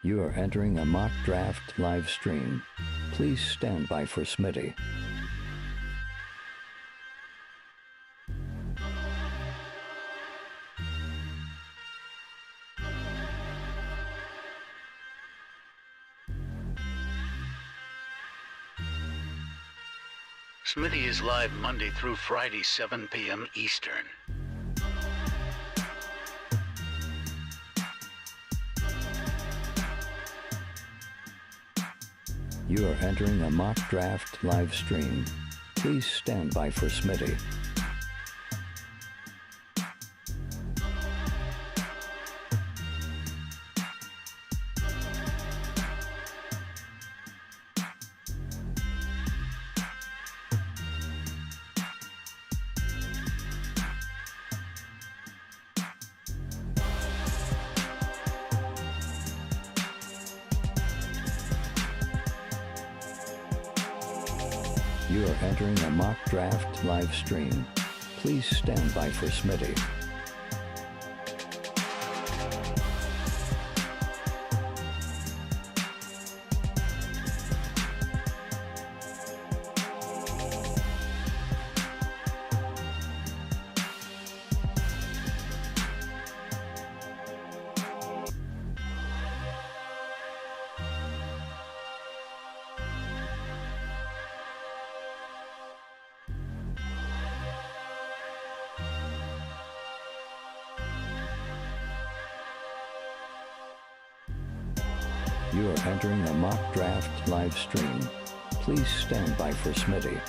You are entering a mock draft live stream. Please stand by for Smitty. Smitty is live Monday through Friday, 7 p.m. Eastern. You are entering a mock draft live stream. Please stand by for Smitty. You are entering a mock draft live stream. Please stand by for Smitty. You are entering a mock draft live stream. Please stand by for Smitty.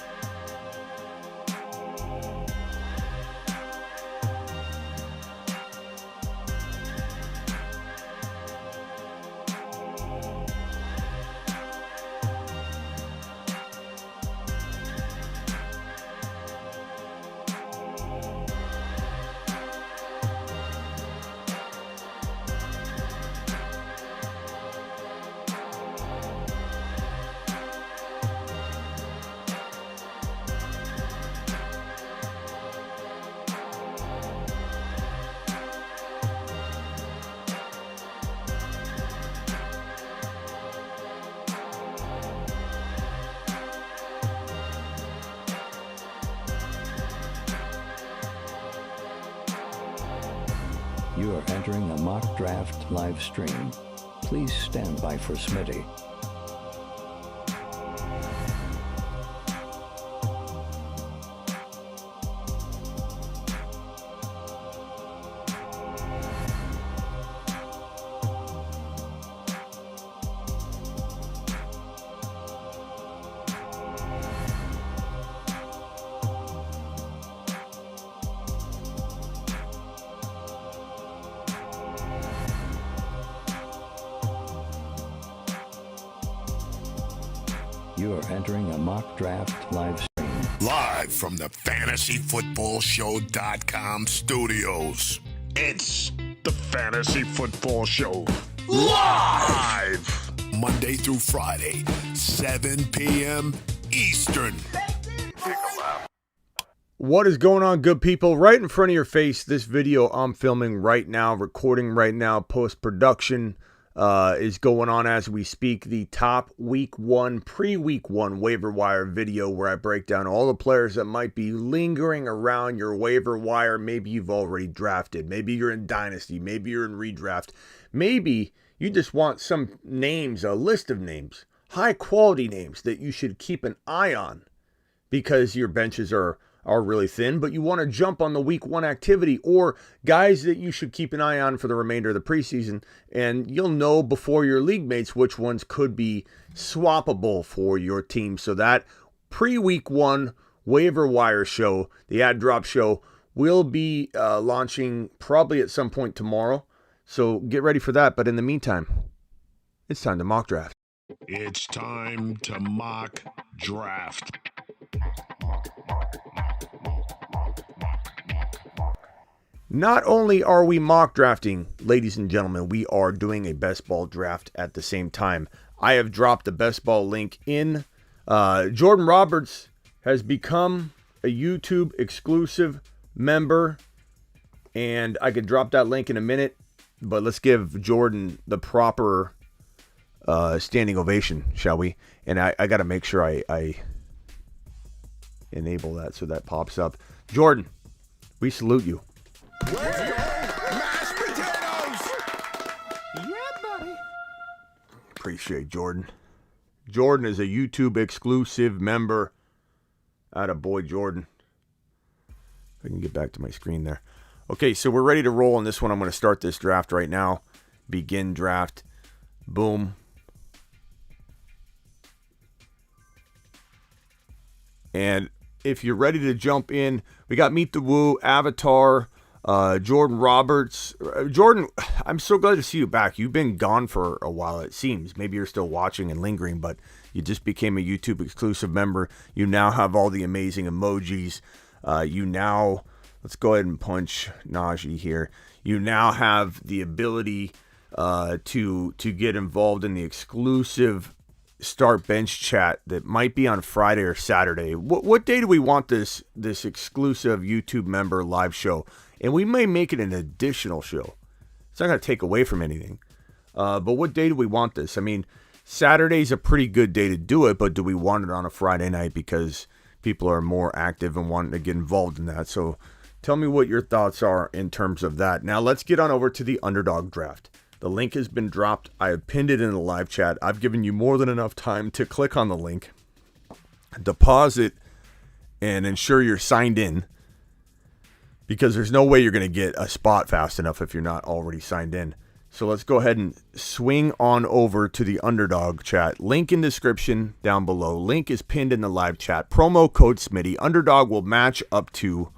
You are entering a mock draft live stream. Please stand by for Smitty. You are entering a mock draft live stream. Live from the FantasyFootballShow.com studios. It's the Fantasy Football Show. Live! Monday through Friday, 7 p.m. Eastern. What is going on, good people? Right in front of your face, this video I'm filming right now, recording right now, post-production is going on as we speak. The top week one, pre-week one waiver wire video where I break down all the players that might be lingering around your waiver wire. Maybe you've already drafted. Maybe you're in Dynasty. Maybe you're in redraft. Maybe you just want some names, a list of names, high-quality names that you should keep an eye on because your benches are really thin, but you want to jump on the week one activity, or guys that you should keep an eye on for the remainder of the preseason, and you'll know before your league mates which ones could be swappable for your team. So that pre-week one waiver wire show, the ad drop show, will be launching probably at some point tomorrow. So get ready for that. But in the meantime, it's time to mock draft. It's time to mock draft. Not only are we mock drafting, ladies and gentlemen, we are doing a best ball draft at the same time. I have dropped the best ball link in. Jordan Roberts has become a YouTube exclusive member, and I could drop that link in a minute, but let's give Jordan the proper standing ovation, shall we? And I got to make sure I enable that so that pops up. Jordan, we salute you. Let's go, mashed potatoes! Yeah, buddy. Appreciate Jordan. Jordan is a YouTube exclusive member. Atta boy, Jordan. I can get back to my screen there. Okay, so we're ready to roll on this one. I'm going to start this draft right now. Begin draft. Boom. And if you're ready to jump in, we got Meet the Woo, Avatar, Jordan Roberts. Jordan, I'm so glad to see you back. You've been gone for a while, it seems. Maybe you're still watching and lingering, but you just became a YouTube exclusive member. You now have all the amazing emojis. Let's go ahead and punch Najee here. You now have the ability to get involved in the exclusive Start Bench chat that might be on Friday or Saturday. What day do we want this exclusive YouTube member live show? And we may make it an additional show. It's not going to take away from anything. But what day do we want this? I mean, Saturday's a pretty good day to do it, but do we want it on a Friday night because people are more active and wanting to get involved in that? So tell me what your thoughts are in terms of that. Now let's get on over to the Underdog draft. The link has been dropped. I have pinned it in the live chat. I've given you more than enough time to click on the link, deposit, and ensure you're signed in, because there's no way you're going to get a spot fast enough if you're not already signed in. So let's go ahead and swing on over to the Underdog chat. Link in description down below. Link is pinned in the live chat. Promo code Smitty. Underdog will match up to,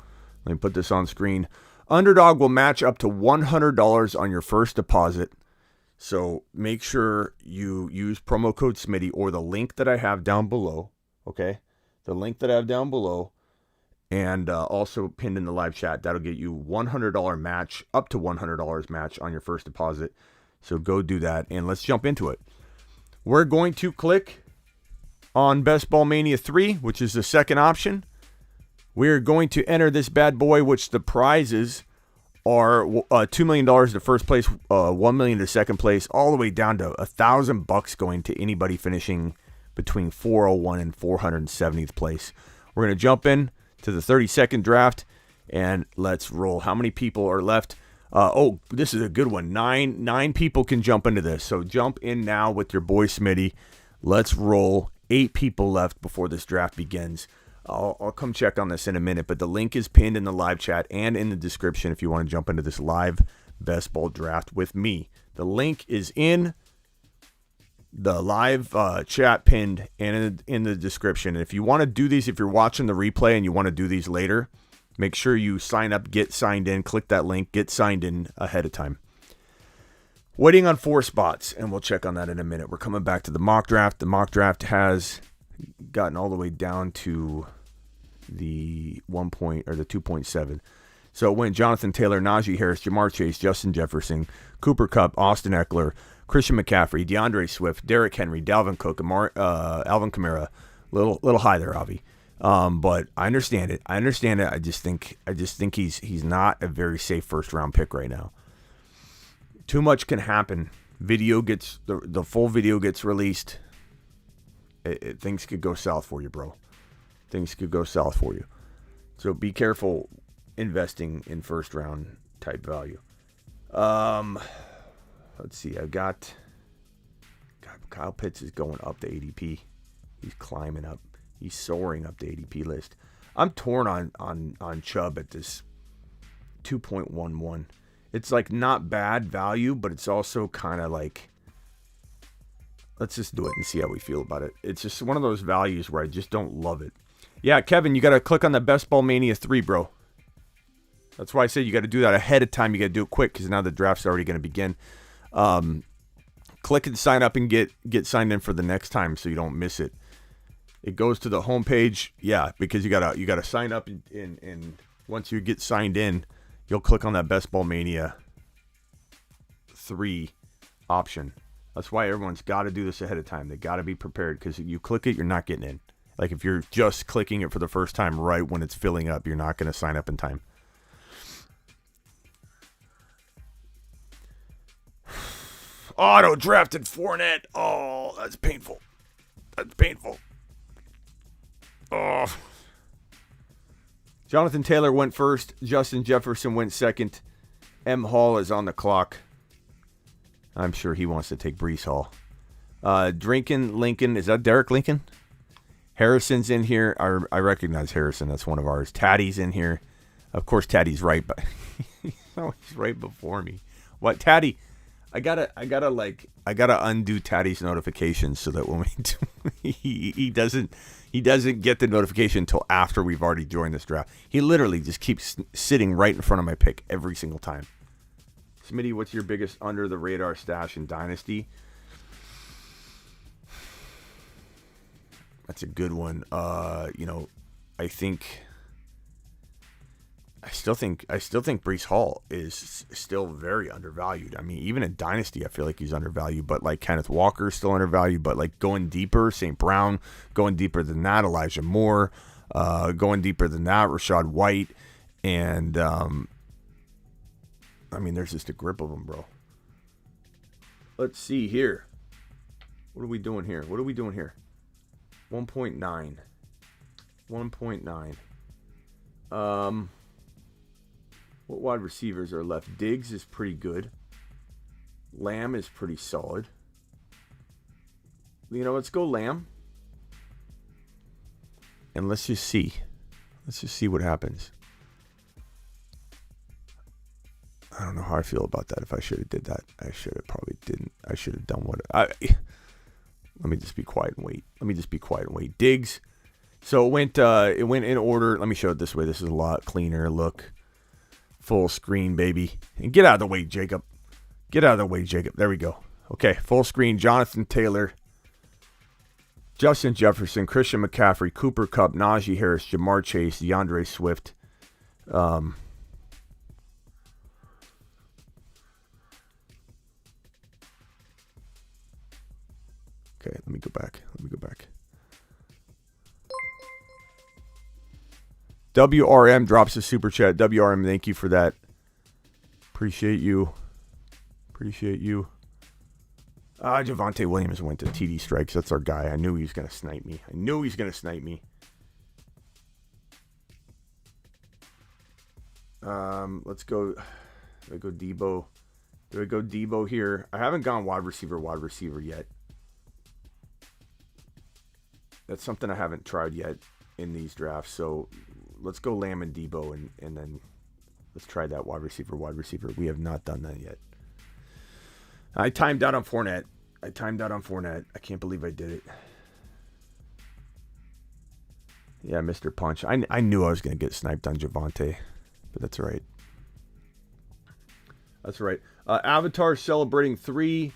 let me put this on screen. Underdog will match up to $100 on your first deposit. So make sure you use promo code Smitty or the link that I have down below. Okay? The link that I have down below. And also pinned in the live chat. That'll get you $100 match, up to $100 match on your first deposit. So go do that, and let's jump into it. We're going to click on Best Ball Mania 3, which is the second option. We're going to enter this bad boy, which the prizes are $2 million to first place, $1 million to second place, all the way down to $1,000 going to anybody finishing between 401 and 470th place. We're going to jump in to the 30-second draft, and let's roll. How many people are left? This is a good one. Nine people can jump into this. So jump in now with your boy Smitty. Let's roll. 8 people left before this draft begins. I'll come check on this in a minute, but the link is pinned in the live chat and in the description if you want to jump into this live best ball draft with me. The link is in the live chat pinned and in the description. And if you want to do these, if you're watching the replay and you want to do these later, make sure you sign up, get signed in, click that link, get signed in ahead of time. Waiting on 4 spots, and we'll check on that in a minute. We're coming back to the mock draft. The mock draft has gotten all the way down to the 2.7. So it went Jonathan Taylor, Najee Harris, Jamar Chase, Justin Jefferson, Cooper Kupp, Austin Eckler, Christian McCaffrey, DeAndre Swift, Derrick Henry, Dalvin Cook, Alvin Kamara. Little high there, Avi. But I understand it. I just think he's not a very safe first round pick right now. Too much can happen. The full video gets released. Things could go south for you, bro. Things could go south for you. So be careful investing in first round type value. Let's see. I've got Kyle Pitts is going up the ADP. He's climbing up. He's soaring up the ADP list. I'm torn on Chubb at this 2.11. It's like not bad value, but it's also kind of like, let's just do it and see how we feel about it. It's just one of those values where I just don't love it. Yeah, Kevin, you got to click on the Best Ball Mania 3, bro. That's why I said you got to do that ahead of time. You got to do it quick because now the draft's already going to begin. Click and sign up and get signed in for the next time so you don't miss it. It goes to the homepage, yeah, because you gotta sign up and once you get signed in, you'll click on that Best Ball Mania 3 option. That's why everyone's got to do this ahead of time. They got to be prepared because if you click it, you're not getting in. Like if you're just clicking it for the first time right when it's filling up, you're not going to sign up in time. Auto drafted Fournette. Oh, that's painful. That's painful. Oh. Jonathan Taylor went first. Justin Jefferson went second. M. Hall is on the clock. I'm sure he wants to take Breece Hall. Drinking Lincoln. Is that Derek Lincoln? Harrison's in here. I recognize Harrison. That's one of ours. Taddy's in here. Of course, Taddy's right, but he's right before me. What, Taddy? I gotta undo Taddy's notifications so that when we he doesn't get the notification until after we've already joined this draft. He literally just keeps sitting right in front of my pick every single time. Smitty, what's your biggest under the radar stash in Dynasty? That's a good one. I still think Breece Hall is still very undervalued. I mean, even in Dynasty, I feel like he's undervalued. But like Kenneth Walker is still undervalued. But like going deeper, St. Brown, going deeper than that, Elijah Moore, going deeper than that, Rachaad White, and I mean, there's just a grip of them, bro. Let's see here. What are we doing here? 1.9. 1.9. What wide receivers are left? Diggs is pretty good. Lamb is pretty solid. Let's go Lamb. And let's just see. Let's just see what happens. I don't know how I feel about that. If I should have did that, I should have probably didn't. I should have done what let me just be quiet and wait. Diggs. So it went in order. Let me show it this way. This is a lot cleaner look. Full screen, baby. And get out of the way, Jacob. There we go. Okay, full screen. Jonathan Taylor, Justin Jefferson, Christian McCaffrey, Cooper Kupp, Najee Harris, Jamar Chase, DeAndre Swift. Okay, let me go back. WRM drops a super chat. WRM, thank you for that. Appreciate you. Javonte Williams went to TD Strikes. That's our guy. I knew he was going to snipe me. Let's go. Do I go Debo? Here? I haven't gone wide receiver yet. That's something I haven't tried yet in these drafts. So let's go Lamb and Debo, and then let's try that wide receiver. We have not done that yet. I timed out on Fournette. I can't believe I did it. Yeah, Mr. Punch. I knew I was going to get sniped on Javonte, but that's all right. Avatar celebrating 3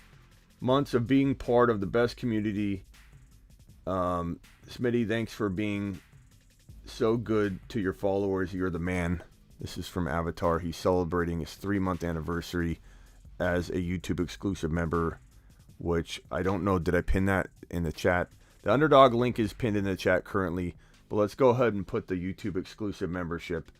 months of being part of the best community. Smitty, thanks for being so good to your followers. You're the man. This is from Avatar. He's celebrating his 3-month anniversary as a YouTube exclusive member, which I don't know. Did I pin that in the chat? The Underdog link is pinned in the chat currently, but let's go ahead and put the YouTube exclusive membership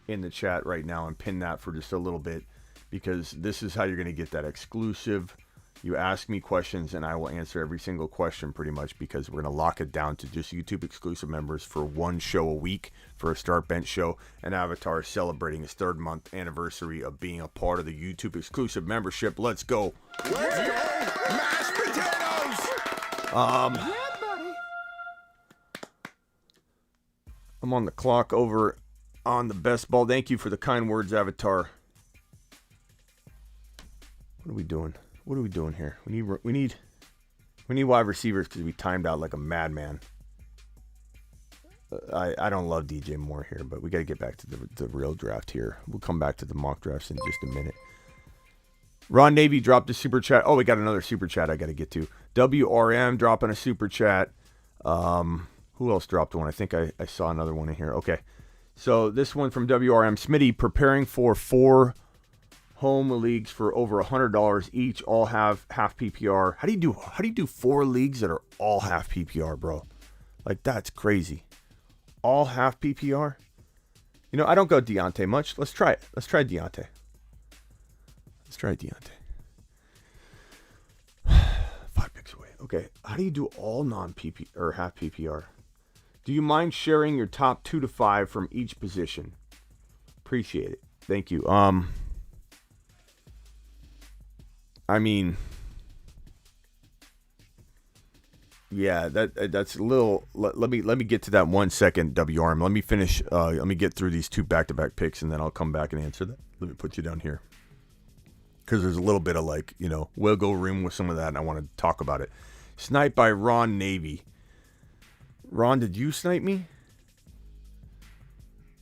in the chat right now and pin that for just a little bit, because this is how you're going to get that exclusive. You ask me questions and I will answer every single question pretty much, because we're going to lock it down to just YouTube exclusive members for 1 show a week for a start bench show. And Avatar is celebrating his 3rd month anniversary of being a part of the YouTube exclusive membership. Let's go. Mashed potatoes! Yeah, buddy. I'm on the clock over on the best ball. Thank you for the kind words, Avatar. What are we doing? Here? We need wide receivers because we timed out like a madman. I don't love DJ Moore here, but we got to get back to the real draft here. We'll come back to the mock drafts in just a minute. Ron Navy dropped a super chat. Oh, we got another super chat I got to get to. WRM dropping a super chat. Who else dropped one? I think I saw another one in here. Okay. So this one from WRM. Smitty, preparing for 4 home leagues for over $100 each, all have half PPR. How do you do 4 leagues that are all half PPR, bro? Like, that's crazy. All half PPR? I don't go Deontay much. Let's try it. Let's try Deontay. Okay, how do you do all non-PP or half PPR? Do you mind sharing your top 2 to 5 from each position? Appreciate it. Thank you. I mean, yeah, that's a little. Let me get to that 1 second, WRM. Let me finish. Let me get through these 2 back-to-back picks, and then I'll come back and answer that. Let me put you down here because there's a little bit of like, wiggle room with some of that, and I want to talk about it. Sniped by Ron Navy. Ron, did you snipe me?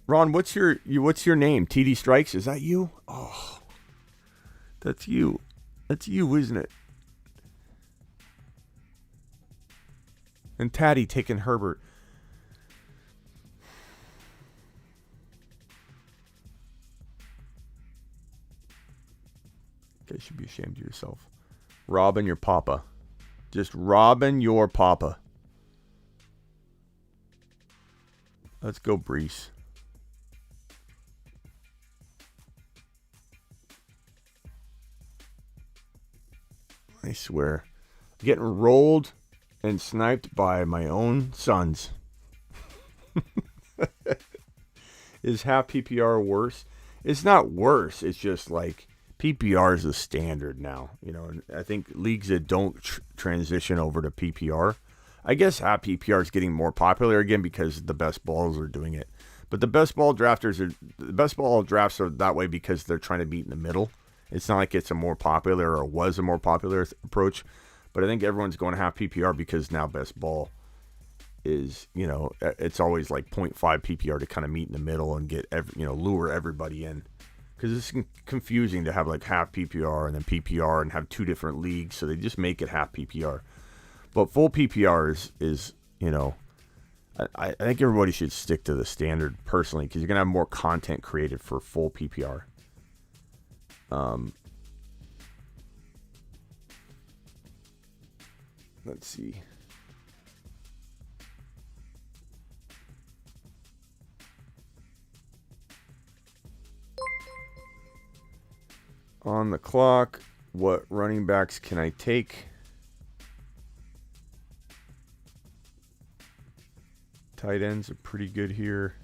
Ron, what's your name? TD Strikes? Is that you? Oh, that's you. That's you, isn't it? And Taddy taking Herbert. You guys should be ashamed of yourself. Robbing your papa. Just robbing your papa. Let's go, Brees. I swear. Getting rolled and sniped by my own sons. Is half PPR worse? It's not worse. It's just like PPR is the standard now. And I think leagues that don't transition over to PPR, I guess half PPR is getting more popular again because the best balls are doing it. But the best ball drafts are that way because they're trying to meet in the middle. It's not like it's a more popular or was a more popular approach. But I think everyone's going to half PPR because now best ball is, it's always like 0.5 PPR to kind of meet in the middle and get, lure everybody in. Because it's confusing to have like half PPR and then PPR and have 2 different leagues. So they just make it half PPR. But full PPR is I think everybody should stick to the standard personally because you're going to have more content created for full PPR. Let's see. On the clock, what running backs can I take? Tight ends are pretty good here.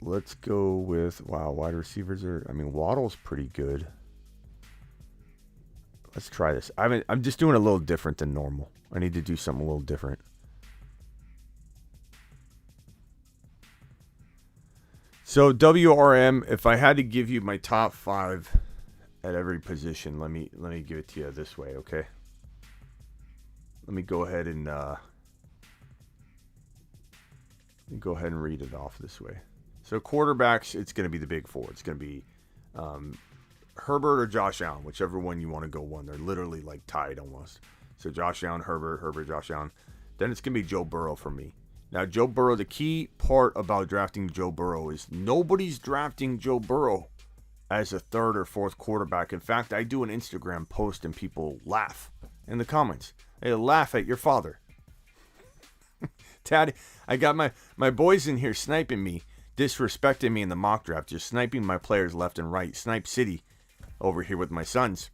Let's go with, wide receivers are, Waddle's pretty good. Let's try this. I'm just doing a little different than normal. I need to do something a little different. So WRM, if I had to give you my top 5 at every position, let me give it to you this way, okay? Let me go ahead and read it off this way. So quarterbacks, it's going to be the big 4. It's going to be Herbert or Josh Allen, whichever one you want to go one. They're literally like tied almost. So Josh Allen, Herbert, Josh Allen. Then it's going to be Joe Burrow for me. Now, Joe Burrow, the key part about drafting Joe Burrow is nobody's drafting Joe Burrow as a 3rd or 4th quarterback. In fact, I do an Instagram post and people laugh in the comments. They laugh at your father. Taddy, I got my boys in here sniping me, disrespecting me in the mock draft, just sniping my players left and right. Snipe City over here with my sons.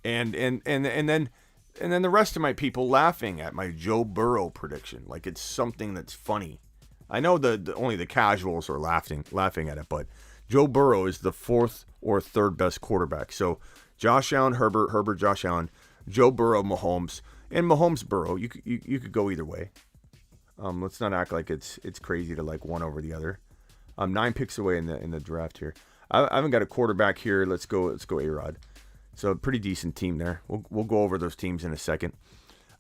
And then the rest of my people laughing at my Joe Burrow prediction. Like it's something that's funny. I know only the casuals are laughing at it, but Joe Burrow is the 4th or 3rd best quarterback. So Josh Allen, Herbert, Josh Allen, Joe Burrow, Mahomes, and Mahomes Burrow. You could go either way. Let's not act like it's crazy to like one over the other. 9 picks away in the draft here. I haven't got a quarterback here. Let's go A-Rod. So a pretty decent team there. We'll go over those teams in a second.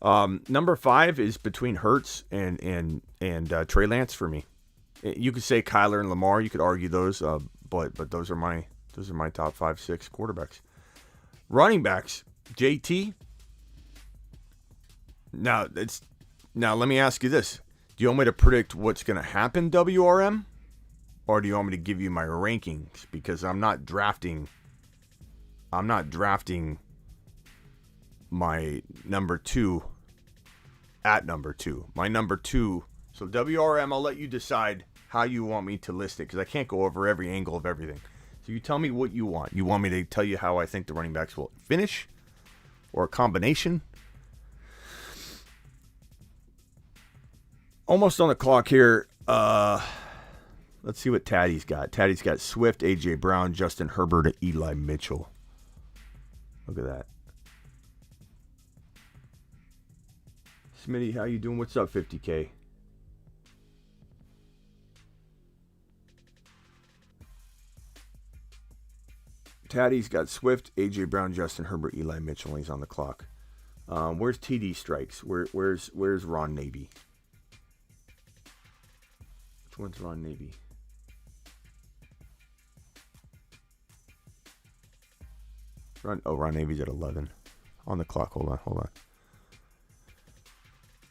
Number 5 is between Hurts and Trey Lance for me. You could say Kyler and Lamar. You could argue those, but those are my top 5, 6 quarterbacks. Running backs, JT. Now let me ask you this: do you want me to predict what's going to happen, WRM, or do you want me to give you my rankings? Because I'm not drafting my number 2 at number 2. My number 2. So WRM, I'll let you decide how you want me to list it because I can't go over every angle of everything. So you tell me what you want. You want me to tell you how I think the running backs will finish? Or a combination? Almost on the clock here. Let's see what Taddy's got. Taddy's got Swift, A.J. Brown, Justin Herbert, and Eli Mitchell. Look at that. Smitty, how you doing? What's up, 50K? Taddy's got Swift, A.J. Brown, Justin Herbert, Eli Mitchell. He's on the clock. Where's TD Strikes? Where's Ron Navy? Which one's Ron Navy? Ron Navy's at 11. On the clock. Hold on.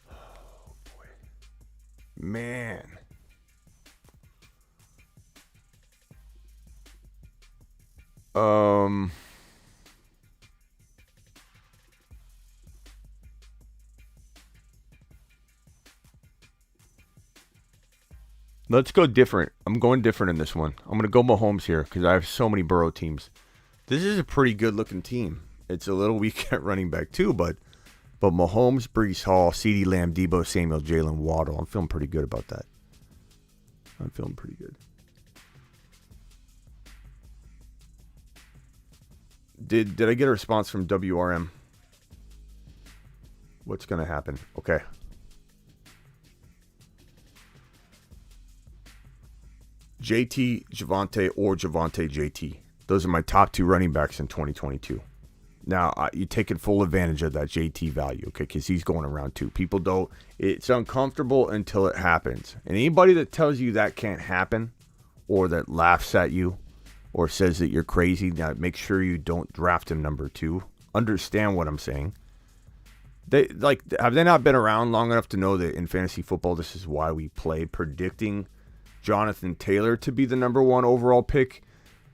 Oh, boy. Man. Let's go different. I'm going different in this one. I'm going to go Mahomes here because I have so many Burrow teams. This is a pretty good-looking team. It's a little weak at running back too, but Mahomes, Breece Hall, CeeDee Lamb, Deebo Samuel, Jalen Waddle. I'm feeling pretty good about that. I'm feeling pretty good. Did I get a response from WRM? What's going to happen? Okay. JT, Javonte, or Javonte, JT. Those are my top 2 running backs in 2022. Now, you're taking full advantage of that JT value, okay, because he's going around 2. People don't, it's uncomfortable until it happens. And anybody that tells you that can't happen or that laughs at you or says that you're crazy, now make sure you don't draft him number 2. Understand what I'm saying. Have they not been around long enough to know that in fantasy football, this is why we play, predicting Jonathan Taylor to be the number 1 overall pick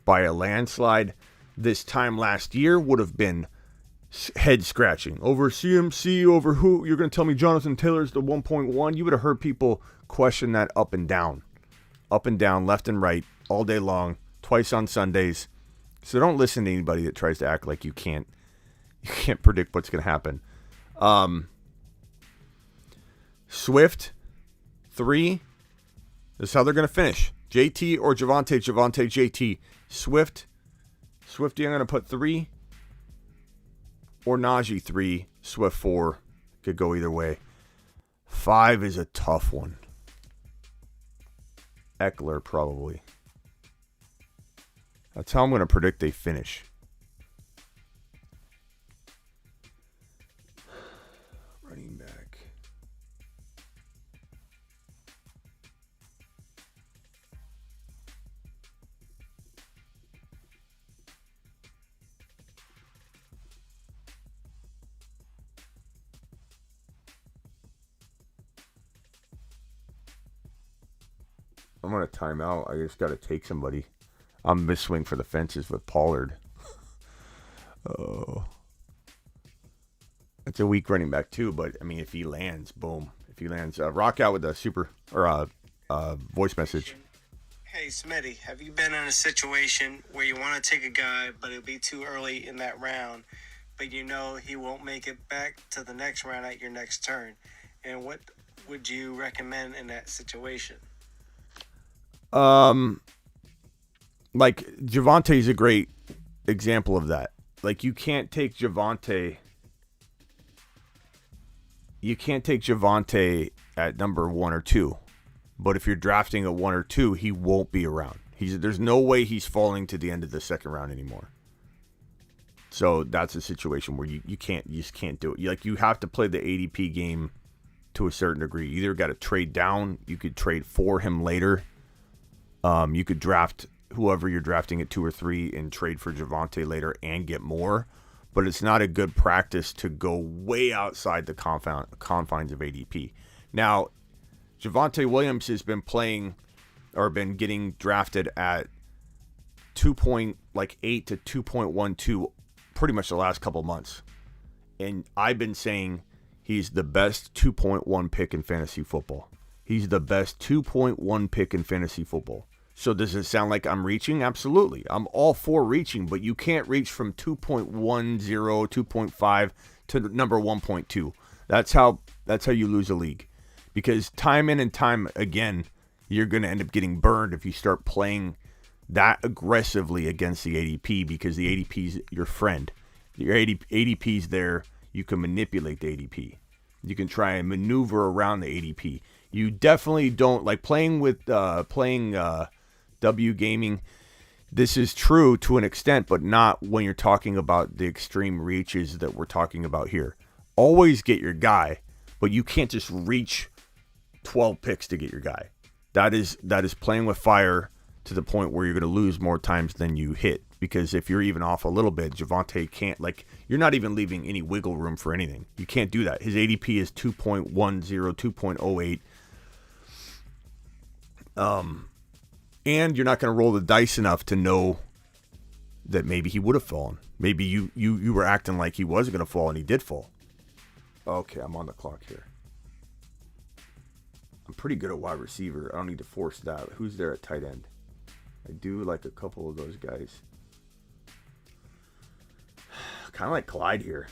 by a landslide this time last year would have been head scratching. Over CMC, over who? You're going to tell me Jonathan Taylor's the 1.1? You would have heard people question that up and down, left and right, all day long, twice on Sundays. So don't listen to anybody that tries to act like you can't predict what's going to happen. Swift, 3. This is how they're going to finish. JT or Javonte, JT. Swifty, I'm going to put 3. Or Najee 3. Swift 4. Could go either way. 5 is a tough one. Eckler, probably. That's how I'm going to predict they finish. Running back. I'm going to time out. I just got to take somebody. I'm going to swing for the fences with Pollard. Oh. It's a weak running back too, but I mean, if he lands, boom. If he lands, rock out with a super or voice message. Hey, Smitty, have you been in a situation where you want to take a guy, but it'll be too early in that round, but you know he won't make it back to the next round at your next turn? And what would you recommend in that situation? Like Javonte is a great example of that. Like you can't take Javonte at number 1 or 2. But if you're drafting at 1 or 2, he won't be around. There's no way he's falling to the end of the second round anymore. So that's a situation where you just can't do it. You have to play the ADP game to a certain degree. You either got to trade down, you could trade for him later. You could draft whoever you're drafting at 2 or 3 and trade for Javonte later and get more. But it's not a good practice to go way outside the confines of ADP. Now, Javonte Williams has been playing or been getting drafted at 2.8 to 2.12 pretty much the last couple months. And I've been saying he's the best 2.1 pick in fantasy football. He's the best 2.1 pick in fantasy football. So does it sound like I'm reaching? Absolutely. I'm all for reaching, but you can't reach from 2.10, 2.5 to number 1.2. That's how you lose a league. Because time in and time again, you're going to end up getting burned if you start playing that aggressively against the ADP, because the ADP is your friend. Your ADP is there. You can manipulate the ADP. You can try and maneuver around the ADP. You definitely don't like playing with W Gaming. This is true to an extent, but not when you're talking about the extreme reaches that we're talking about here. Always get your guy, but you can't just reach 12 picks to get your guy. That is playing with fire to the point where you're going to lose more times than you hit. Because if you're even off a little bit, Javonte can't, like, you're not even leaving any wiggle room for anything. You can't do that. His ADP is 2.10, 2.08. And you're not going to roll the dice enough to know that maybe he would have fallen. Maybe you were acting like he wasn't going to fall and he did fall. Okay, I'm on the clock here. I'm pretty good at wide receiver. I don't need to force that. Who's there at tight end? I do like a couple of those guys. Kind of like Clyde here.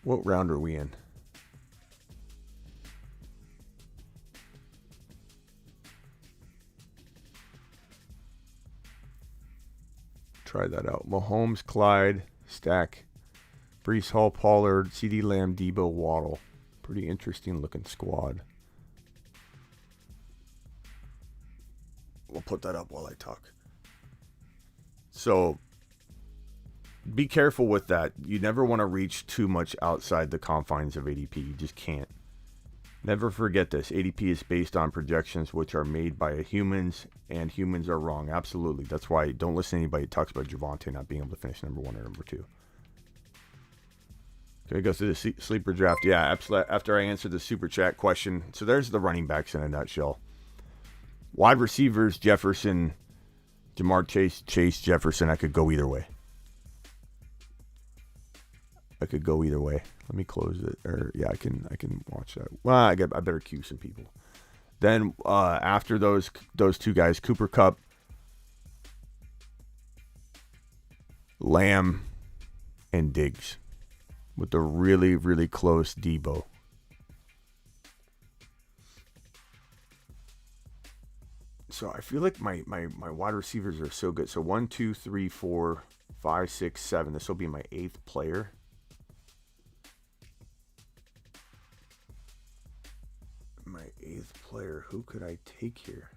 What round are we in? Try that out. Mahomes, Clyde, Stack, Breece Hall, Pollard, CeeDee Lamb, Debo, Waddle. Pretty interesting looking squad. We'll put that up while I talk. So be careful with that. You never want to reach too much outside the confines of ADP. You just can't. Never forget this. ADP is based on projections which are made by humans, and humans are wrong. Absolutely. That's why don't listen to anybody who talks about Javonte not being able to finish number 1 or number 2. Okay, go through the sleeper draft. Yeah, absolutely. After I answered the super chat question. So there's the running backs in a nutshell. Wide receivers, Jefferson, Jamar Chase, Jefferson. I could go either way. Let me close it. Or yeah, I can watch that. Well, I better cue some people. Then after those two guys, Cooper Kupp, Lamb, and Diggs, with the really, really close Debo. So I feel like my wide receivers are so good. So 1, 2, 3, 4, 5, 6, 7. This will be my 8th player. My 8th player. Who could I take here?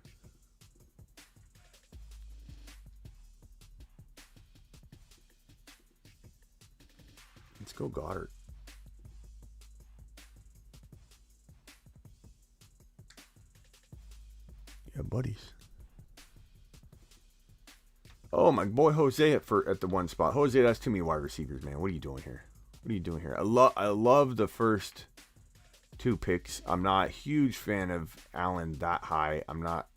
Let's go Goddard. Yeah, buddies. Oh, my boy Jose at the one spot. Jose, that's too many wide receivers, man. What are you doing here? I love the first 2 picks. I'm not a huge fan of Allen that high. I'm not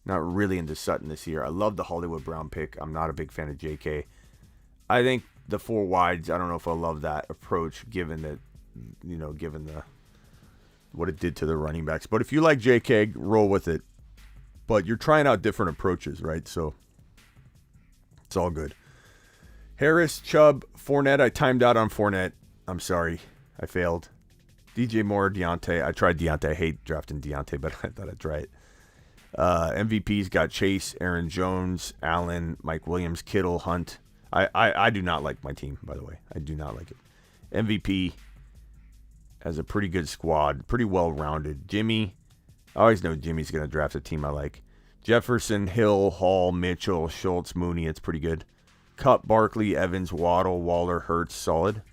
really into Sutton this year. I love the Hollywood Brown pick. I'm not a big fan of JK. I think the 4 wides, I don't know if I love that approach given that, given what it did to the running backs. But if you like JK, roll with it. But you're trying out different approaches, right? So it's all good. Harris, Chubb, Fournette. I timed out on Fournette. I'm sorry. I failed. DJ Moore, Deontay. I tried Deontay. I hate drafting Deontay, but I thought I'd try it. MVP's got Chase, Aaron Jones, Allen, Mike Williams, Kittle, Hunt. I do not like my team, by the way. I do not like it. MVP has a pretty good squad, pretty well-rounded. Jimmy, I always know Jimmy's going to draft a team I like. Jefferson, Hill, Hall, Mitchell, Schultz, Mooney. It's pretty good. Kupp, Barkley, Evans, Waddle, Waller, Hurts, solid.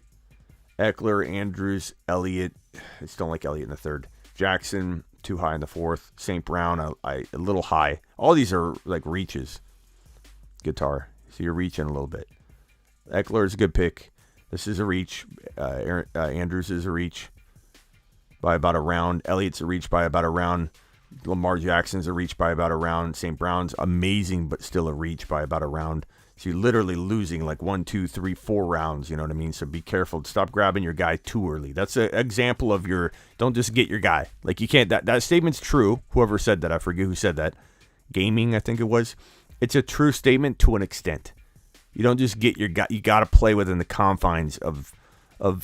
Eckler, Andrews, Elliott. I just don't like Elliott in the 3rd. Jackson, too high in the 4th. St. Brown, a little high. All these are like reaches. Guitar. So you're reaching a little bit. Eckler is a good pick. This is a reach. Andrews is a reach by about a round. Elliott's a reach by about a round. Lamar Jackson's a reach by about a round. St. Brown's amazing, but still a reach by about a round. So you're literally losing like 1, 2, 3, 4 rounds. You know what I mean? So be careful. Stop grabbing your guy too early. That's an example of don't just get your guy. Like you can't, that statement's true. Whoever said that, I forget who said that. Gaming, I think it was. It's a true statement to an extent. You don't just get your guy. You got to play within the confines of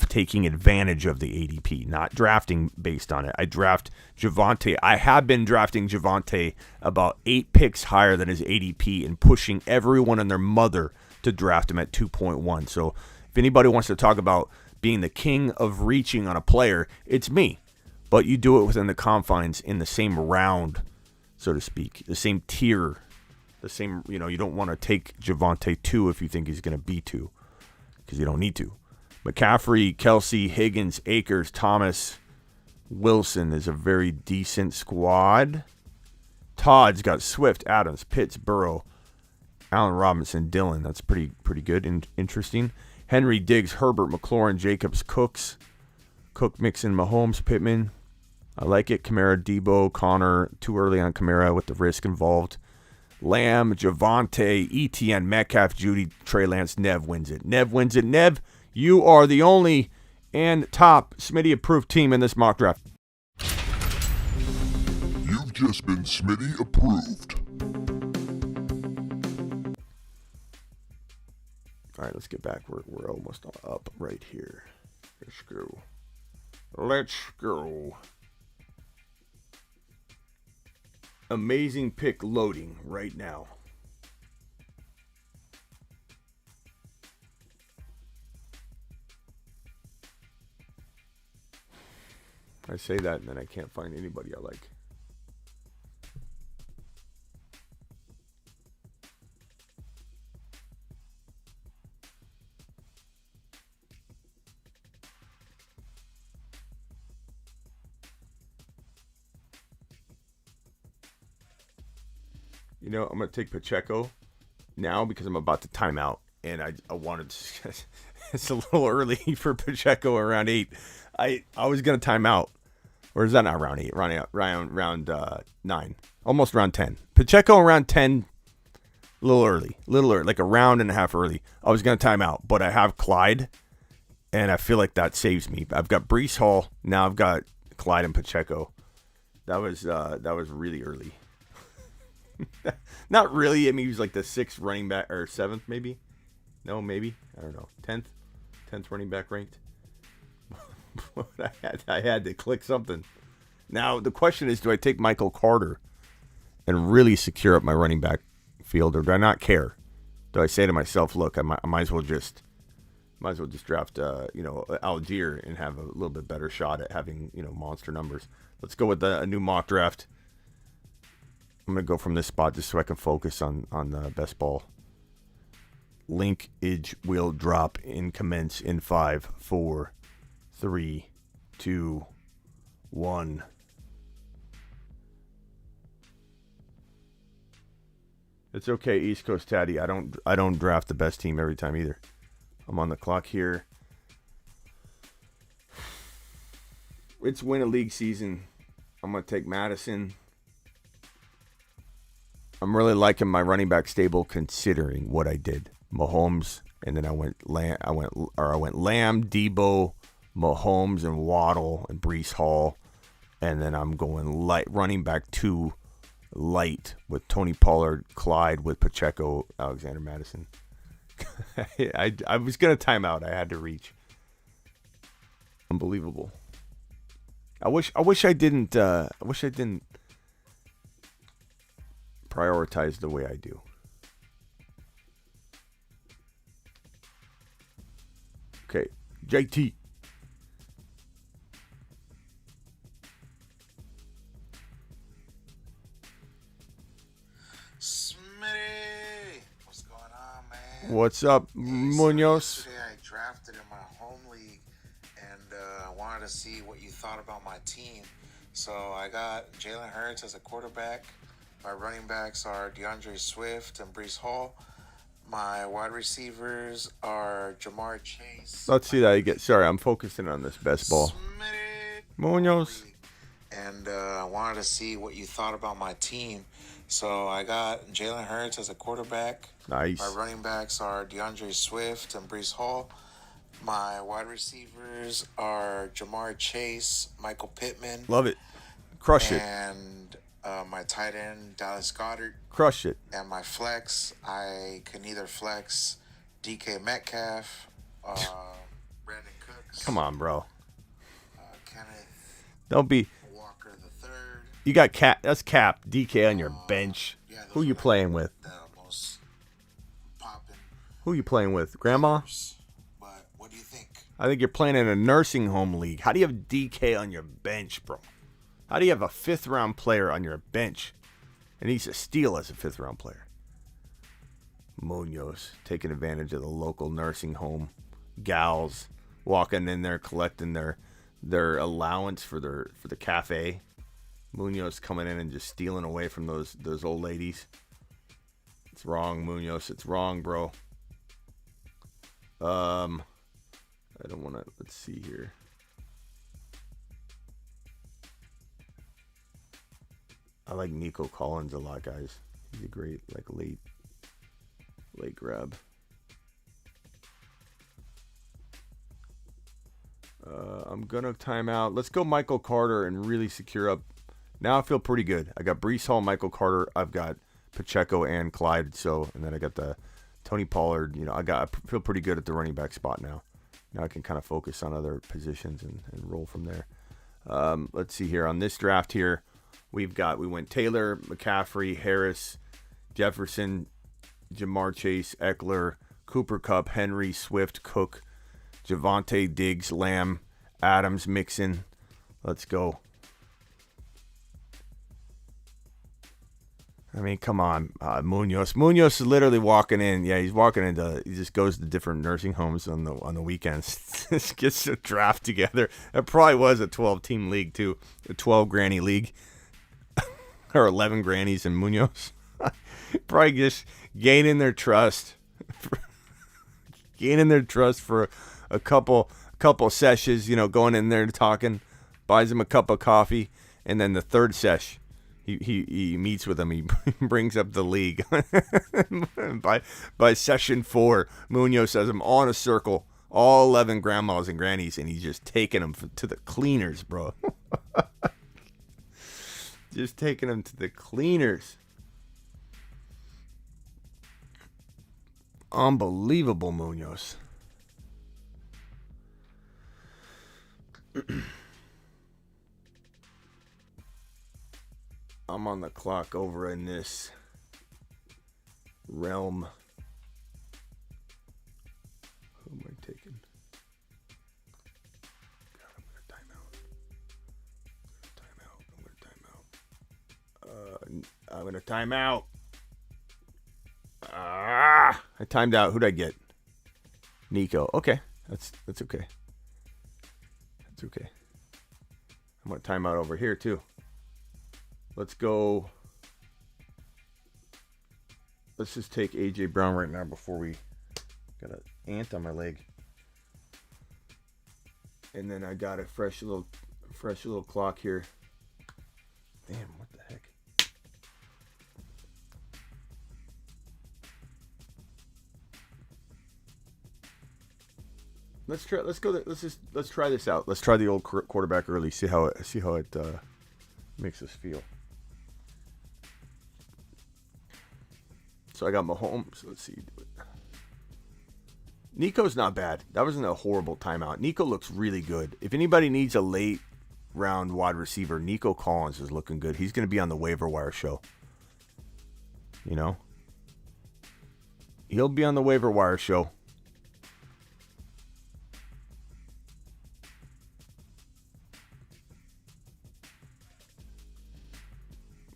taking advantage of the ADP, not drafting based on it. I draft Javonte. I have been drafting Javonte about 8 picks higher than his ADP and pushing everyone and their mother to draft him at 2.1. So if anybody wants to talk about being the king of reaching on a player, it's me. But you do it within the confines in the same round, so to speak, the same tier, the same, you don't want to take Javonte 2 if you think he's going to be 2 because you don't need to. McCaffrey, Kelsey, Higgins, Akers, Thomas, Wilson is a very decent squad. Todd's got Swift, Adams, Pitts, Burrow, Allen Robinson, Dillon. That's pretty good and interesting. Henry, Diggs, Herbert, McLaurin, Jacobs, Cooks. Cook, Mixon, Mahomes, Pittman. I like it. Kamara, Debo, Connor. Too early on Kamara with the risk involved. Lamb, Javonte, Etienne, Metcalf, Judy, Trey Lance. Nev wins it. Nev, you are the only and top Smitty-approved team in this mock draft. You've just been Smitty approved. All right, let's get back. We're almost up right here. Let's go. Amazing pick loading right now. I say that and then I can't find anybody I like. I'm going to take Pacheco now because I'm about to time out. And I wanted to, it's a little early for Pacheco around 8. I was going to time out. Or is that not round 8? Round 9. Almost round 10. Pacheco around 10, a little early, like a round and a half early. I was going to time out, but I have Clyde, and I feel like that saves me. I've got Breece Hall. Now I've got Clyde and Pacheco. That was really early. Not really. I mean, he was like the 6th running back, or 7th maybe. No, maybe. I don't know. 10th running back ranked. I had to click something. Now, the question is, do I take Michael Carter and really secure up my running back field, or do I not care? Do I say to myself, look, I might as well just draft, Algier and have a little bit better shot at having, monster numbers. Let's go with a new mock draft. I'm going to go from this spot just so I can focus on the best ball. Linkage will drop and commence in 5, 4, 3, 2, 1. It's okay, East Coast Tatty. I don't draft the best team every time either. I'm on the clock here. It's win a league season. I'm gonna take Madison. I'm really liking my running back stable considering what I did. Mahomes, and then I went Lamb, Debo, Mahomes, and Waddle, and Breece Hall, and then I'm going light running back 2, light with Tony Pollard, Clyde with Pacheco, Alexander Madison. I was gonna time out. I had to reach. Unbelievable. I wish I didn't prioritize the way I do. Okay, JT. Smitty, what's going on, man? What's up, Munoz? Today I drafted in my home league, and I wanted to see what you thought about my team. So I got Jalen Hurts as a quarterback. My running backs are DeAndre Swift and Breece Hall. My wide receivers are Jamar Chase. Let's see that again. Sorry, I'm focusing on this best ball. Smitty. Munoz. and I wanted to see what you thought about my team. So I got Jalen Hurts as a quarterback. Nice. My running backs are DeAndre Swift and Breece Hall. My wide receivers are Jamar Chase, Michael Pittman. Love it. Crush it. And my tight end, Dallas Goedert. Crush it. And my flex, I can either flex DK Metcalf, Brandon Cooks. Come on, bro. Kenneth. Don't be. Walker the third. You got Cap. That's Cap. DK on your bench. Yeah, Who you playing with? The most popping. Who you playing with? Grandma? But what do you think? I think you're playing in a nursing home league. How do you have DK on your bench, bro? How do you have a 5th round player on your bench? And he's a steal as a 5th round player. Munoz taking advantage of the local nursing home gals walking in there collecting their allowance for the cafe. Munoz coming in and just stealing away from those old ladies. It's wrong, Munoz. It's wrong, bro. I don't want to. Let's see here. I like Nico Collins a lot, guys. He's a great, late grab. I'm gonna time out. Let's go Michael Carter and really secure up. Now I feel pretty good. I got Breece Hall, Michael Carter. I've got Pacheco and Clyde. And then I got the Tony Pollard. I feel pretty good at the running back spot now. Now I can kind of focus on other positions and roll from there. Let's see here on this draft here. We went Taylor, McCaffrey, Harris, Jefferson, Jamar Chase, Eckler, Cooper Kupp, Henry, Swift, Cook, Javonte, Diggs, Lamb, Adams, Mixon. Let's go. I mean, come on, Munoz. Munoz is literally walking in. Yeah, he's walking into. He just goes to different nursing homes on the weekends. Just gets a draft together. It probably was a 12-team league too, a 12 granny league, or 11 grannies and Munoz. Probably just gaining their trust, for a couple sessions. Going in there by buys him a cup of coffee, and then the third sesh. He meets with him. He brings up the league. by session 4, Munoz has him all in a circle, all 11 grandmas and grannies, and he's just taking them to the cleaners, bro. Just taking them to the cleaners. Unbelievable, Munoz. I'm on the clock over in this realm. Who am I taking? God, I'm going to time out. I'm going to time out. I timed out. Who'd I get? Nico. Okay. That's okay. That's okay. I'm going to time out over here, too. Let's go. Let's just take AJ Brown right now before we got an ant on my leg. And then I got a fresh little clock here. Damn, what the heck? Let's try this out. Let's try the old quarterback early. See how it makes us feel. So I got Mahomes. Let's see. Nico's not bad. That wasn't a horrible timeout. Nico looks really good. If anybody needs a late round wide receiver, Nico Collins is looking good. He's going to be on the waiver wire show. He'll be on the waiver wire show.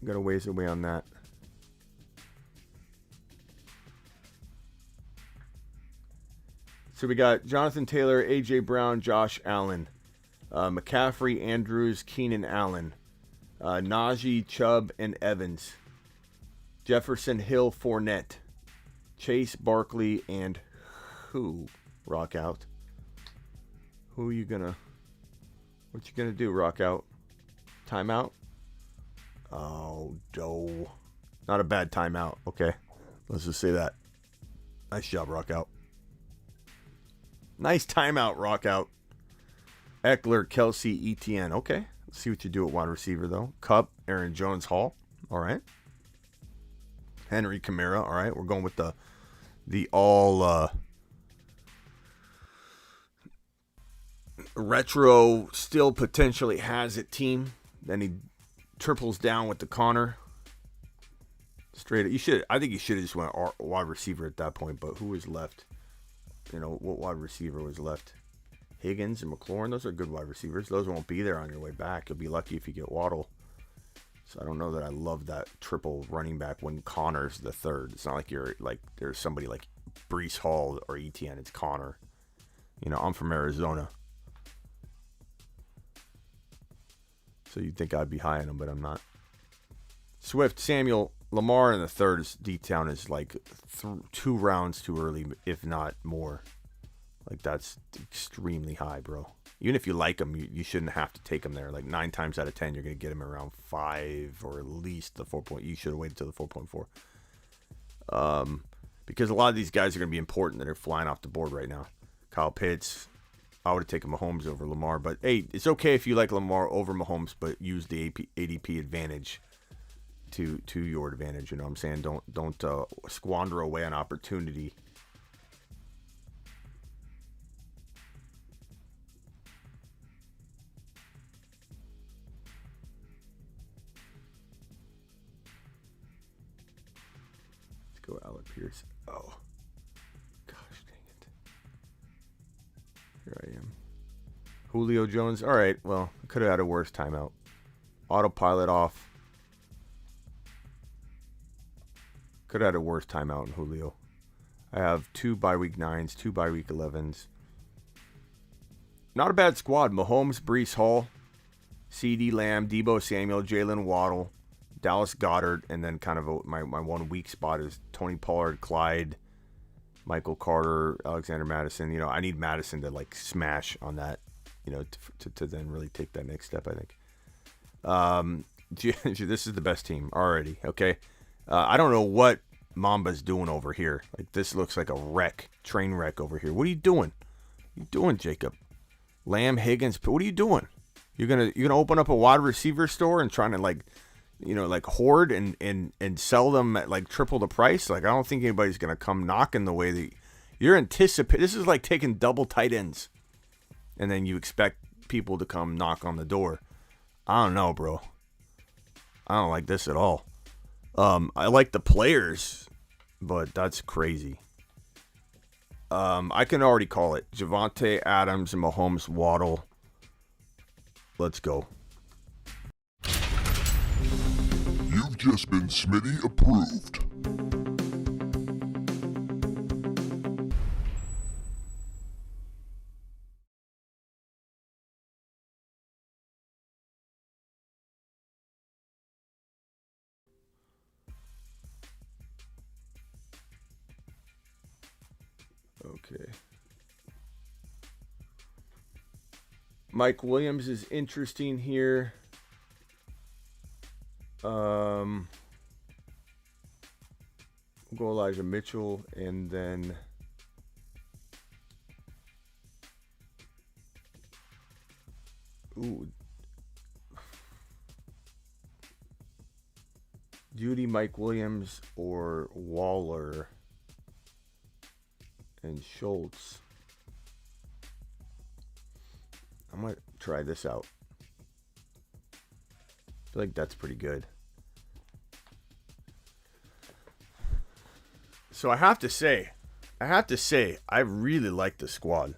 Got a ways away on that. So we got Jonathan Taylor, A.J. Brown, Josh Allen, McCaffrey, Andrews, Keenan Allen, Najee, Chubb, and Evans, Jefferson, Hill, Fournette, Chase, Barkley, and who? Rock out. What you gonna do, Rock out? Timeout. Oh, no. Not a bad timeout. Okay. Let's just say that. Nice job, Rockout. Nice timeout, Rockout. Eckler, Kelsey, ETN. Okay. Let's see what you do at wide receiver, though. Cup, Aaron Jones, Hall. All right. Henry, Kamara. All right. We're going with the all retro, still potentially has it team. Then he triples down with the Connor. Straight up. I think you should have just went wide receiver at that point, but who was left? What wide receiver was left? Higgins and McLaurin, those are good wide receivers. Those won't be there on your way back. You'll be lucky if you get Waddle. So I don't know that I love that triple running back when Connor's the third. It's not like there's somebody like Breece Hall or ETN. It's Connor. I'm from Arizona. So you'd think I'd be high on him, but I'm not. Swift, Samuel, Lamar in the third. D-Town is like 2 rounds too early, if not more. Like, that's extremely high, bro. Even if you like him, you shouldn't have to take him there. Like, 9 times out of 10, you're going to get him around 5 or at least the 4 point. You should have waited till the 4.4. Because a lot of these guys are going to be important that are flying off the board right now. Kyle Pitts, I would have taken Mahomes over Lamar. But, hey, it's okay if you like Lamar over Mahomes, but use the ADP advantage to your advantage. You know what I'm saying? Don't squander away an opportunity. Let's go Alec Pierce. Oh, gosh dang it. Here I am. Julio Jones. All right, well, could have had a worse timeout. Autopilot off. Could have had a worse timeout in Julio. I have 2 bye-week 9s, 2 bye-week 11s. Not a bad squad. Mahomes, Breece Hall, CeeDee Lamb, Deebo Samuel, Jalen Waddle, Dallas Goedert, and then kind of my one weak spot is Tony Pollard, Clyde, Michael Carter, Alexander Madison. I need Madison to like smash on that, to then really take that next step, I think. This is the best team already, okay? I don't know what Mamba's doing over here. Like, this looks like a wreck, train wreck over here. What are you doing? What are you doing, Jacob? Lamb, Higgins, what are you doing? You're gonna open up a wide receiver store and trying to like hoard and sell them at like triple the price? Like, I don't think anybody's gonna come knocking the way that you're anticipating. This is like taking double tight ends, and then you expect people to come knock on the door. I don't know, bro. I don't like this at all. I like the players, but that's crazy. I can already call it. Javonte Adams and Mahomes, Waddle. Let's go. You've just been Smitty approved. Okay. Mike Williams is interesting here. We'll go Elijah Mitchell and then Judy, Mike Williams, or Waller and Schultz. I might try this out. I feel like that's pretty good. So I have to say, I really like the squad.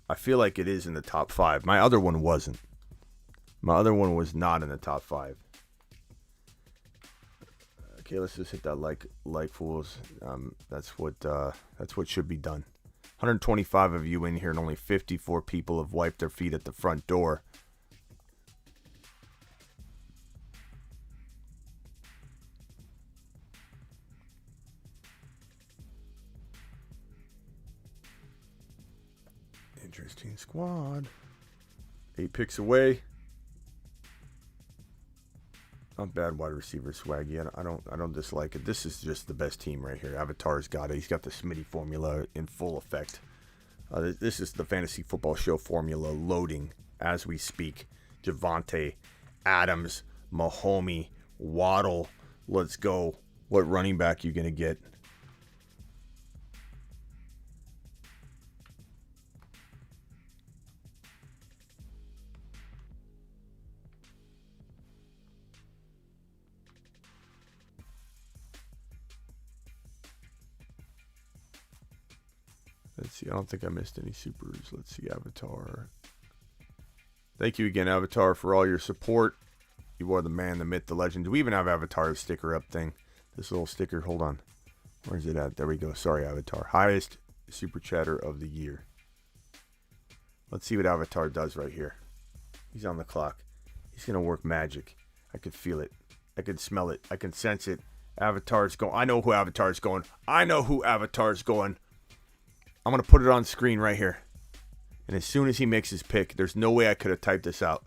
I feel like it is in the top 5. My other one wasn't. My other one was not in the top 5. Okay, let's just hit that like fools. That's what should be done. 125 of you in here, and only 54 people have wiped their feet at the front door. Interesting squad. 8 picks away. Not bad wide receiver swaggy. I don't dislike it. This is just the best team right here. Avatar's got it. He's got the Smitty formula in full effect. This is the Fantasy Football Show formula loading as we speak. Javonte, Adams, Mahomey, Waddle. Let's go. What running back you gonna get? Let's see. I don't think I missed any supers. Let's see. Avatar. Thank you again, Avatar, for all your support. You are the man, the myth, the legend. Do we even have Avatar's sticker up thing? This little sticker. Hold on. Where's it at? There we go. Sorry, Avatar. Highest super chatter of the year. Let's see what Avatar does right here. He's on the clock. He's going to work magic. I could feel it. I can smell it. I can sense it. Avatar's going. I know who Avatar's going. I know who Avatar's going. I'm going to put it on screen right here. And as soon as he makes his pick, there's no way I could have typed this out.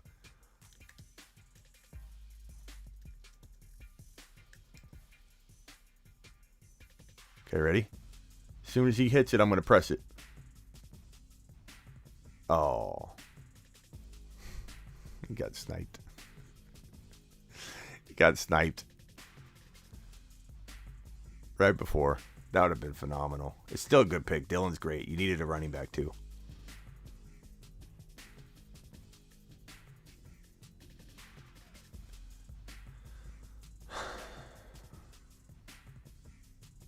Okay, ready? As soon as he hits it, I'm going to press it. Oh. He got sniped. He got sniped. Right before. That would have been phenomenal. It's still a good pick. Dylan's great. You needed a running back too.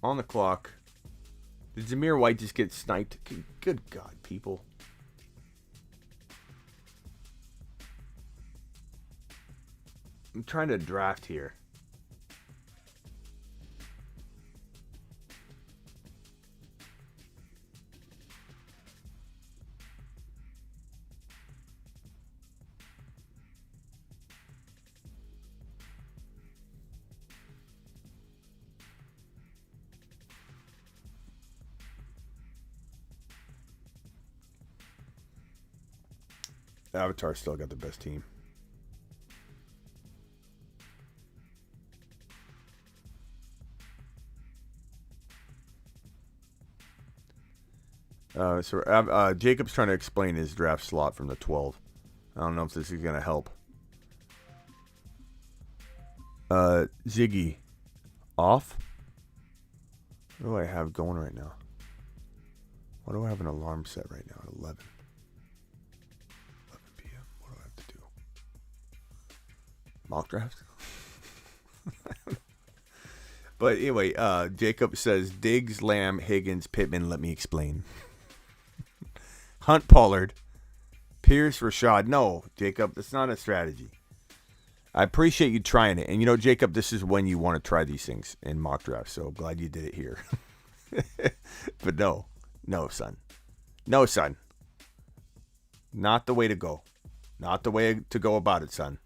On the clock. Did Zamir White just get sniped? Good God, people. I'm trying to draft here. Avatar still got the best team. Jacob's trying to explain his draft slot from the 12. I don't know if this is going to help. Ziggy. Off? What do I have going right now? Why do I have an alarm set right now at 11? 11 p.m. What do I have to do? Mock draft? But anyway, Jacob says, Diggs, Lamb, Higgins, Pittman, let me explain. Hunt, Pollard, Pierce, Rashad. No, Jacob, that's not a strategy. I appreciate you trying it. And, you know, Jacob, this is when you want to try these things in mock draft. So glad you did it here. But no, son. No, son. Not the way to go. Not the way to go about it, son.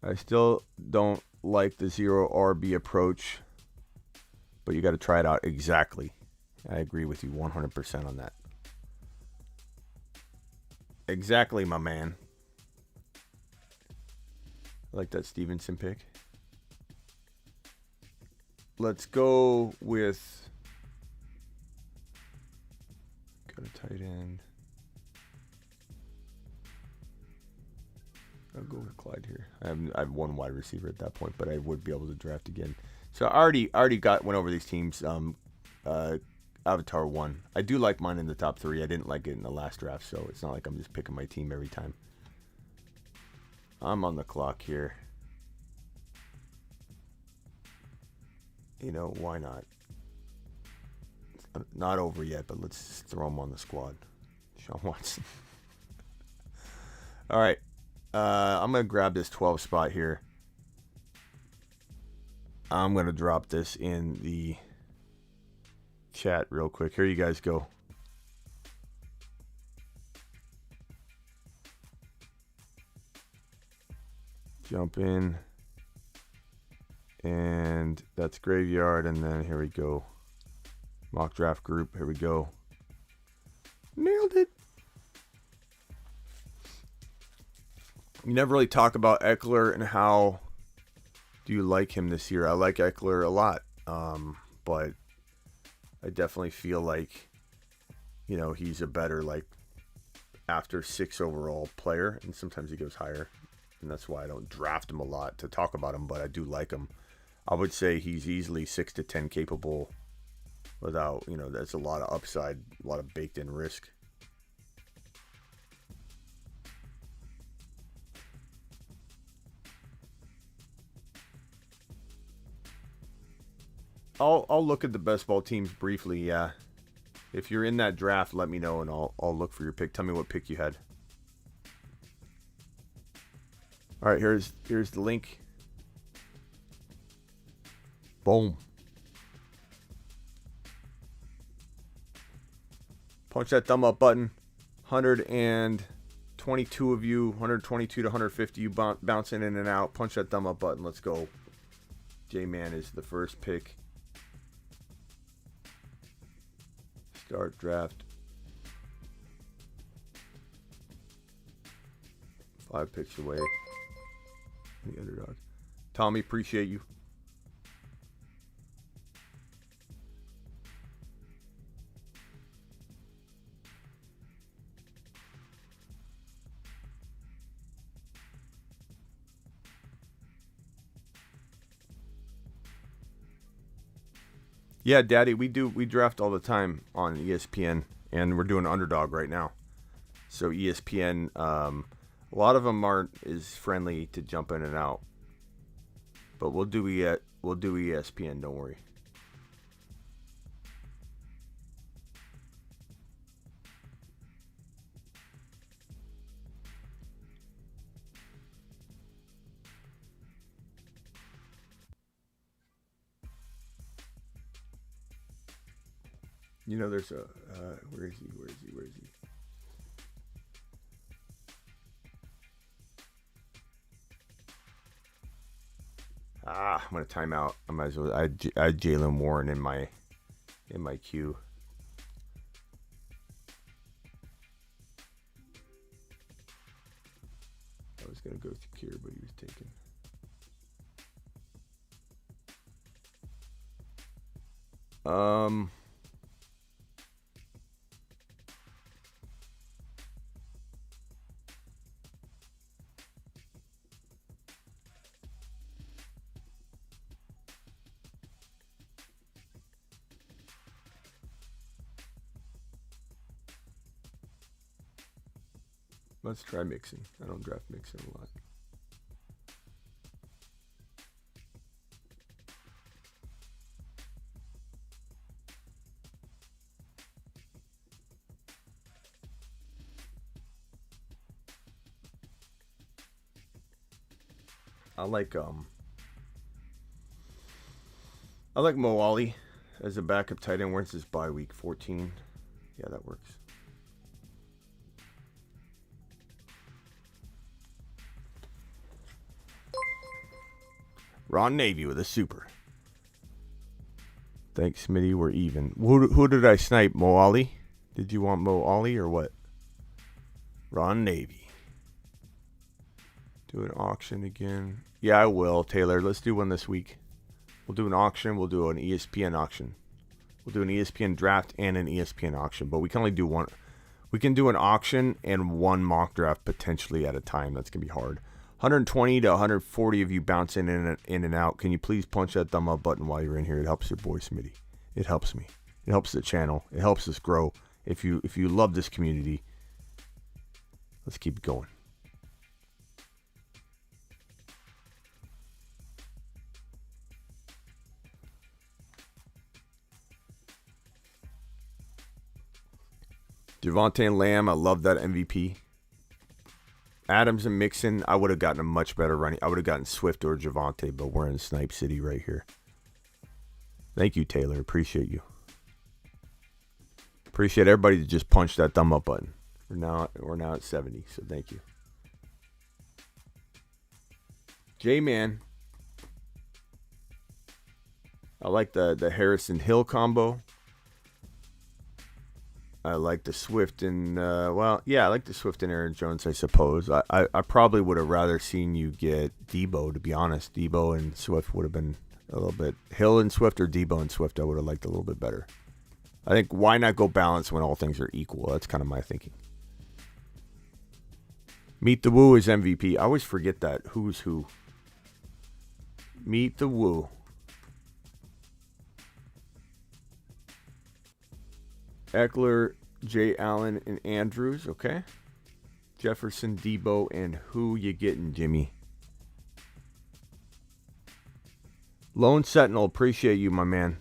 I still don't like the 0 RB approach, but you got to try it out. Exactly. I agree with you 100% on that. Exactly, my man. I like that Stevenson pick. Let's go with... Got a tight end. I'll go with Clyde here. I have one wide receiver at that point, but I would be able to draft again. So I already went over these teams. Avatar won. I do like mine in the top 3. I didn't like it in the last draft, so it's not like I'm just picking my team every time. I'm on the clock here. You know, why not? It's not over yet, but let's throw him on the squad. Sean Watson. All right. I'm going to grab this 12 spot here. I'm going to drop this in the chat real quick. Here you guys go. Jump in. And that's graveyard. And then here we go. Mock draft group. Here we go. Nailed it. You never really talk about Eckler and how do you like him this year. I like Eckler a lot. But I definitely feel like, you know, he's a better, like, after 6 overall player. And sometimes he goes higher. And that's why I don't draft him a lot to talk about him. But I do like him. I would say he's easily 6 to 10 capable without, you know, there's a lot of upside, a lot of baked in risk. I'll look at the best ball teams briefly, yeah. If you're in that draft, let me know and I'll look for your pick. Tell me what pick you had. All right, here's the link. Boom. Punch that thumb up button. 122 of you, 122 to 150 you bouncing in and out. Punch that thumb up button. Let's go. J-Man is the first pick. Start draft. 5 picks away. The underdog. Tommy, appreciate you. Yeah, Daddy, we draft all the time on ESPN, and we're doing Underdog right now. So ESPN, a lot of them aren't as friendly to jump in and out, but we'll do ESPN. Don't worry. You know, there's a, where is he? I'm going to time out. I might as well, I had Jalen Warren in my queue. I was going to go to Kier, but he was taken. Let's try Mixon. I don't draft Mixon a lot. I like Mo Alley as a backup tight end. Where's his bye week? 14. Yeah, that works. Ron Navy with a super. Thanks, Smitty. We're even. Who did I snipe? Mo Alley? Did you want Mo Alley or what? Ron Navy. Do an auction again. Yeah, I will, Taylor. Let's do one this week. We'll do an auction. We'll do an ESPN auction. We'll do an ESPN draft and an ESPN auction. But we can only do one. We can do an auction and one mock draft potentially at a time. That's going to be hard. 120 to 140 of you bouncing in and out. Can you please punch that thumb up button while you're in here? It helps your boy Smitty. It helps me. It helps the channel. It helps us grow. If you love this community, let's keep it going. Javonte and Lamb, I love that MVP. Adams and Mixon, I would have gotten a much better running. I would have gotten Swift or Javonte, but we're in Snipe City right here. Thank you, Taylor. Appreciate you. Appreciate everybody that just punched that thumb up button. We're now at 70, so thank you. J-Man. I like the Harrison Hill combo. I like the Swift and, I like the Swift and Aaron Jones, I suppose. I probably would have rather seen you get Debo, to be honest. Debo and Swift would have been a little bit, Hill and Swift or Debo and Swift, I would have liked a little bit better. I think why not go balance when all things are equal? That's kind of my thinking. Meet the Woo is MVP. I always forget that. Who's who? Meet the Woo. Eckler, Jay Allen, and Andrews. Okay. Jefferson, Debo, and who you getting, Jimmy? Lone Sentinel, appreciate you, my man.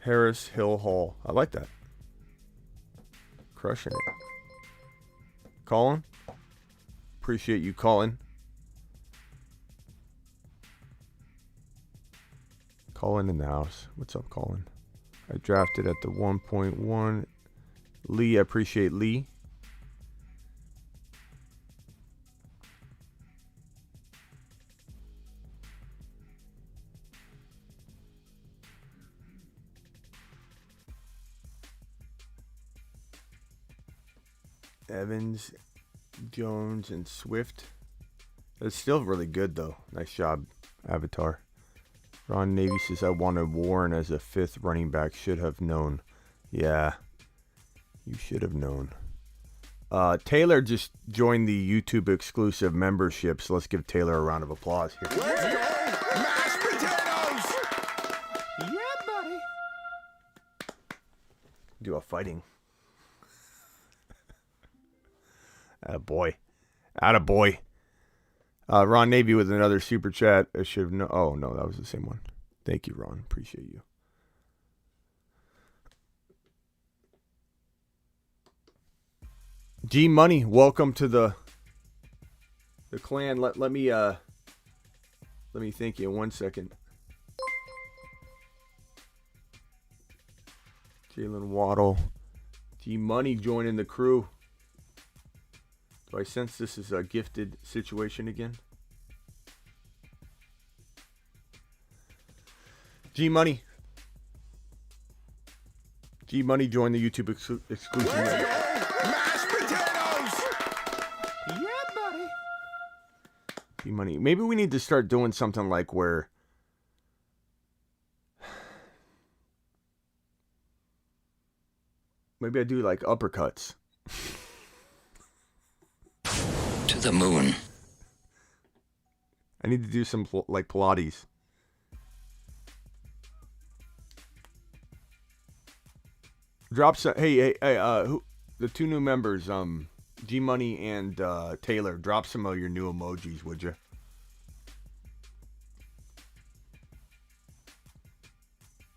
Harris, Hill, Hall. I like that. Crushing it. Colin? Appreciate you calling. Colin in the house. What's up, Colin? I drafted at the 1.1. Lee, I appreciate Lee. Evans, Jones, and Swift. It's still really good, though. Nice job, Avatar. Ron Navy says, I wanted Warren as a 5th running back. Should have known. Yeah, you should have known. Taylor just joined the YouTube exclusive membership, so let's give Taylor a round of applause here. Let's go! Mashed potatoes! Yeah, buddy. Do a fighting. Attaboy. Attaboy. Ron Navy with another super chat. I should have known. Oh, no, that was the same one. Thank you, Ron. Appreciate you. G Money, welcome to the clan. Let me thank you in 1 second. Jalen Waddle. G Money joining the crew. Do I sense this is a gifted situation again? G Money. G Money joined the YouTube exclusive. Let's go! Mashed potatoes! Yeah, buddy. G Money. Maybe we need to start doing something like where maybe I do like uppercuts. To the moon. I need to do some like Pilates. Drop some. Hey, who? The 2 new members, G Money and Taylor. Drop some of your new emojis, would you?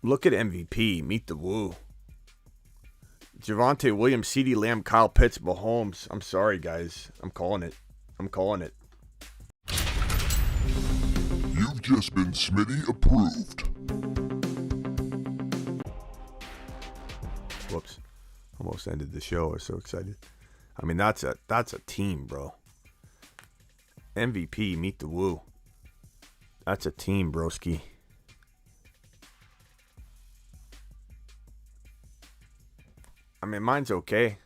Look at MVP. Meet the Woo. Javonte Williams, CeeDee Lamb, Kyle Pitts, Mahomes. I'm sorry, guys. I'm calling it. I'm calling it. You've just been Smitty approved. Whoops. Almost ended the show. I was so excited. I mean, that's a team, bro. MVP, meet the Woo. That's a team, broski. I mean, mine's okay.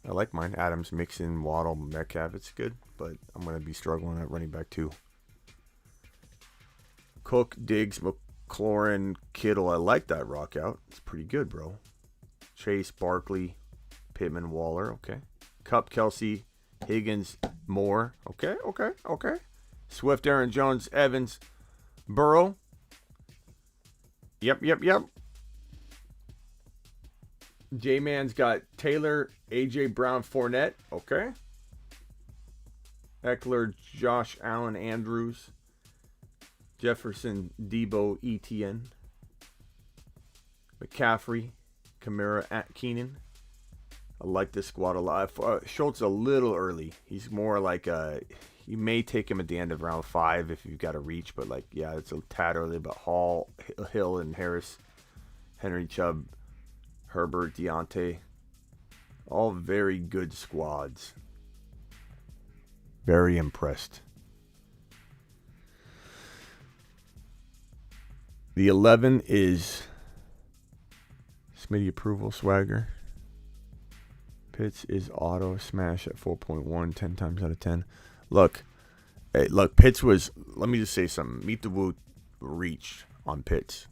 I like mine. Adams, Mixon, Waddle, Metcalf. It's good, but I'm going to be struggling at running back too. Cook, Diggs, McLaurin, Kittle. I like that rock out. It's pretty good, bro. Chase, Barkley, Pittman, Waller. Okay. Kupp, Kelsey, Higgins, Moore. Okay. Swift, Aaron Jones, Evans, Burrow. Yep. J-Man's got Taylor, A.J. Brown, Fournette. Okay. Eckler, Josh Allen, Andrews. Jefferson, Debo, Etienne. McCaffrey, Kamara, at Keenan. I like this squad a lot. Schultz a little early. He's more like you may take him at the end of round 5 if you've got a reach, but like, yeah, it's a tad early. But Hall, Hill, and Harris, Henry, Chubb, Herbert, Deontay, all very good squads. Very impressed. The 11 is Smitty approval swagger. Pitts is auto smash at 4.1, 10 times out of 10. Look, Pitts was, let me just say something. Meet the Woo reached on Pitts.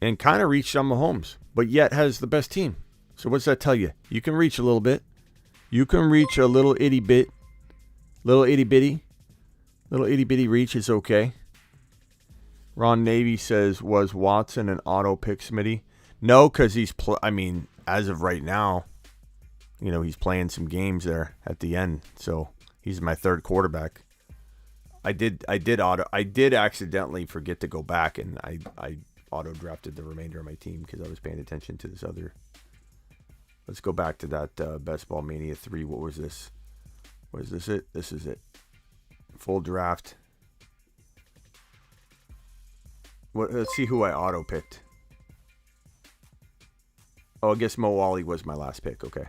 And kind of reached on Mahomes, but yet has the best team. So what's that tell you? You can reach a little bit. You can reach a little itty bit. Little itty bitty reach is okay. Ron Navy says, was Watson an auto pick, Smitty? No, because he's, as of right now, he's playing some games there at the end. So he's my third quarterback. I did accidentally forget to go back, and I auto drafted the remainder of my team because I was paying attention to this other. Let's go back to that Best Ball Mania 3. What was this? Was this it? This is it. Full draft. Let's see who I auto picked. Oh, I guess Mo Wally was my last pick. Okay.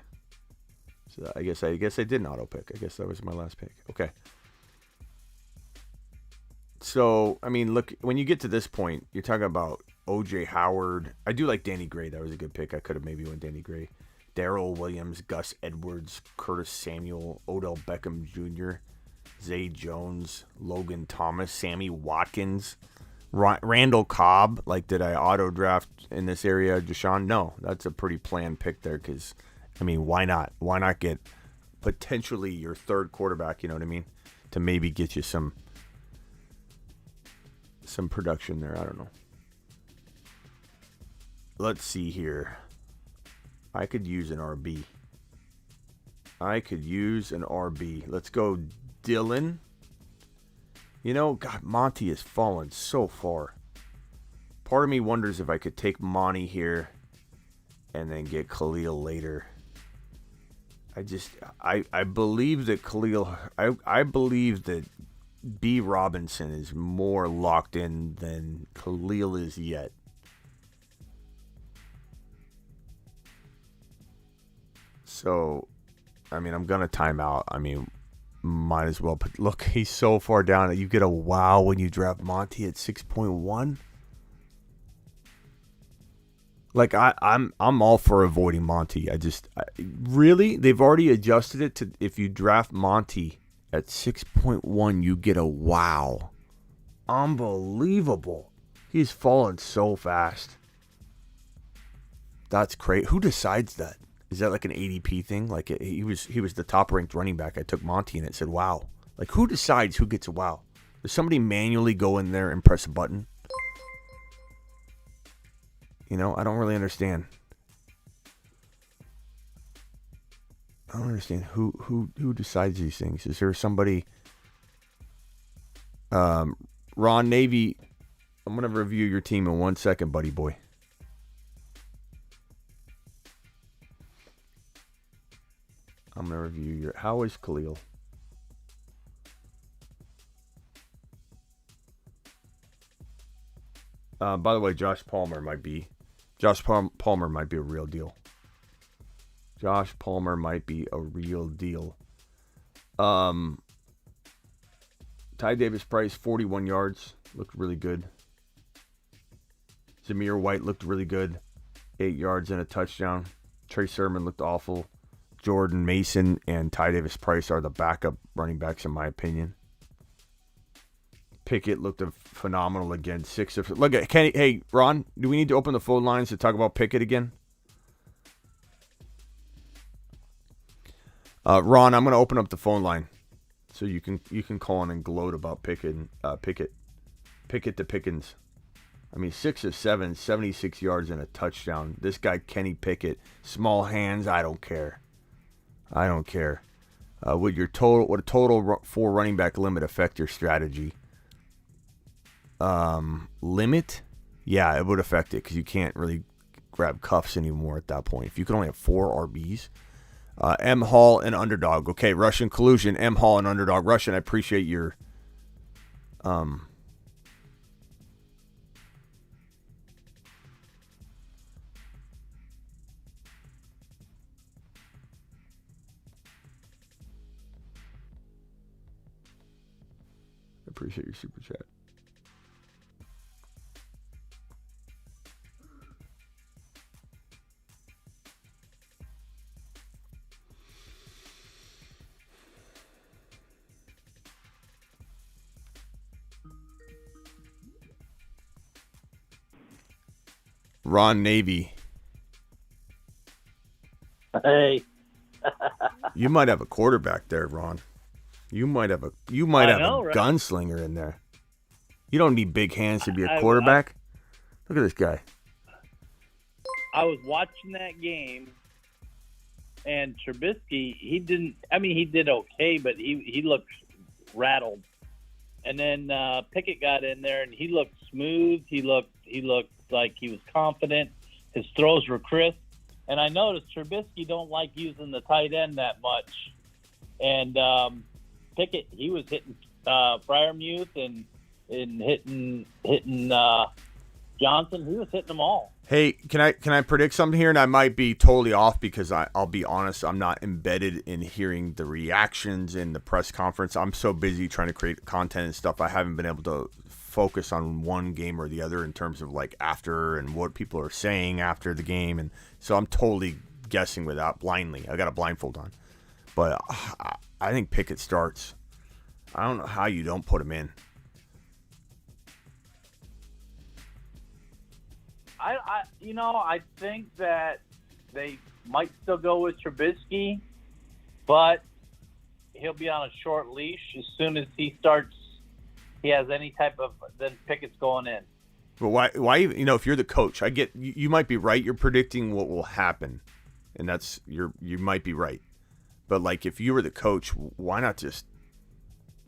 So I guess I didn't auto pick. I guess that was my last pick. Okay. So, look, when you get to this point, you're talking about O.J. Howard. I do like Danny Gray. That was a good pick. I could have maybe went Danny Gray. Darrell Williams, Gus Edwards, Curtis Samuel, Odell Beckham Jr., Zay Jones, Logan Thomas, Sammy Watkins, Randall Cobb. Like, did I auto draft in this area, Deshaun? No, that's a pretty planned pick there because, why not? Why not get potentially your third quarterback, you know what I mean, to maybe get you some production there. I don't know. Let's see here. I could use an RB. Let's go Dylan. God, Monty has fallen so far. Part of me wonders if I could take Monty here and then get Khalil later. I believe that I believe that B. Robinson is more locked in than Khalil is yet. So, I'm going to time out. Might as well. But look, he's so far down that you get a wow when you draft Monty at 6.1. Like, I'm all for avoiding Monty. Really, they've already adjusted it to if you draft Monty at 6.1, you get a wow. Unbelievable. He's fallen so fast. That's crazy. Who decides that? Is that like an ADP thing? Like he was the top ranked running back. I took Monty and it said wow. Like who decides who gets a wow? Does somebody manually go in there and press a button? I don't really understand. I don't understand who decides these things. Is there somebody? Ron Navy, I'm gonna review your team in 1 second, buddy boy. I'm gonna review how is Khalil? By the way, Josh Palmer might be a real deal. Josh Palmer might be a real deal. Ty Davis Price, 41 yards. Looked really good. Zamir White looked really good. 8 yards and a touchdown. Trey Sermon looked awful. Jordan Mason and Ty Davis Price are the backup running backs in my opinion. Pickett looked phenomenal again. Look at Kenny. Hey, Ron, do we need to open the phone lines to talk about Pickett again? Ron, I'm going to open up the phone line so you can call in and gloat about Pickett to Pickens. 6 of 7, 76 yards and a touchdown. This guy Kenny Pickett, small hands. I don't care. Would a total 4 running back limit affect your strategy? Limit? Yeah, it would affect it because you can't really grab cuffs anymore at that point. If you can only have 4 RBs, M. Hall and Underdog. Okay, Russian Collusion, M. Hall and Underdog. Russian, I appreciate your... appreciate your super chat. Ron Navy. Hey. You might have a quarterback there, Ron. You might have a gunslinger in there. You don't need big hands to be a quarterback. Look at this guy. I was watching that game, and Trubisky, he did okay, but he looked rattled. And then Pickett got in there, and he looked smooth. He looked like he was confident. His throws were crisp. And I noticed Trubisky don't like using the tight end that much. And Pickett, he was hitting Freiermuth and hitting Johnson. He was hitting them all. Hey, can I predict something here? And I might be totally off because I'll be honest, I'm not embedded in hearing the reactions in the press conference. I'm so busy trying to create content and stuff. I haven't been able to focus on one game or the other in terms of like after and what people are saying after the game. And so I'm totally guessing without blindly. I got a blindfold on. But I think Pickett starts. I don't know how you don't put him in. I think that they might still go with Trubisky, but he'll be on a short leash as soon as he has any type of, then Pickett's going in. But why even, if you're the coach, I get, you might be right. You're predicting what will happen, and you might be right. But like, if you were the coach, why not just,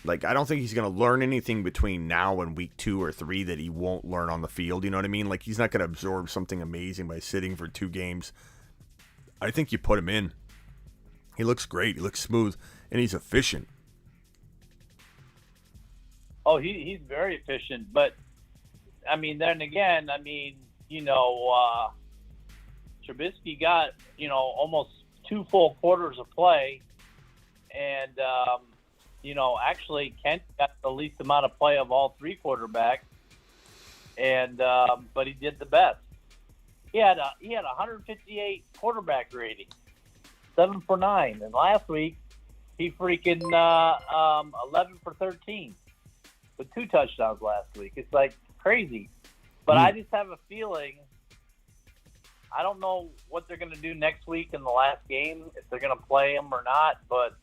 like, I don't think he's going to learn anything between now and week 2 or 3 that he won't learn on the field. You know what I mean? Like, he's not going to absorb something amazing by sitting for 2 games. I think you put him in. He looks great. He looks smooth, and he's efficient. Oh, he's very efficient. But, then again, Trubisky got, almost 2 full quarters of play. And, actually Kent got the least amount of play of all 3 quarterbacks. And, but he did the best. He had 158 quarterback rating, 7 for 9. And last week, he freaking 11 for 13 with 2 touchdowns last week. It's like crazy. But I just have a feeling, I don't know what they're going to do next week in the last game, if they're going to play him or not. But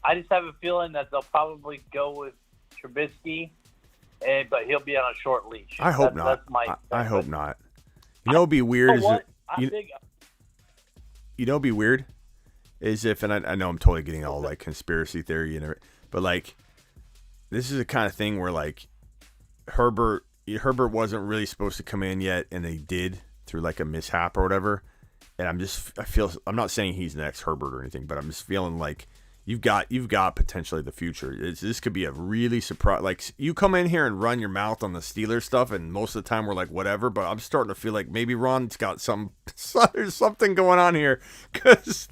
I just have a feeling that they'll probably go with Trubisky. But he'll be on a short leash. I hope not. I hope not. You know, it'd be weird. It'd be weird is if, and I know I'm totally getting all like conspiracy theory and everything, but like, this is the kind of thing where like Herbert wasn't really supposed to come in yet, and they did through like a mishap or whatever. And I'm not saying he's the next Herbert or anything, but I'm just feeling like you've got potentially the future. This could be a really surprise. Like, you come in here and run your mouth on the Steelers stuff, and most of the time we're like, whatever. But I'm starting to feel like maybe Ron's got there's something going on here, because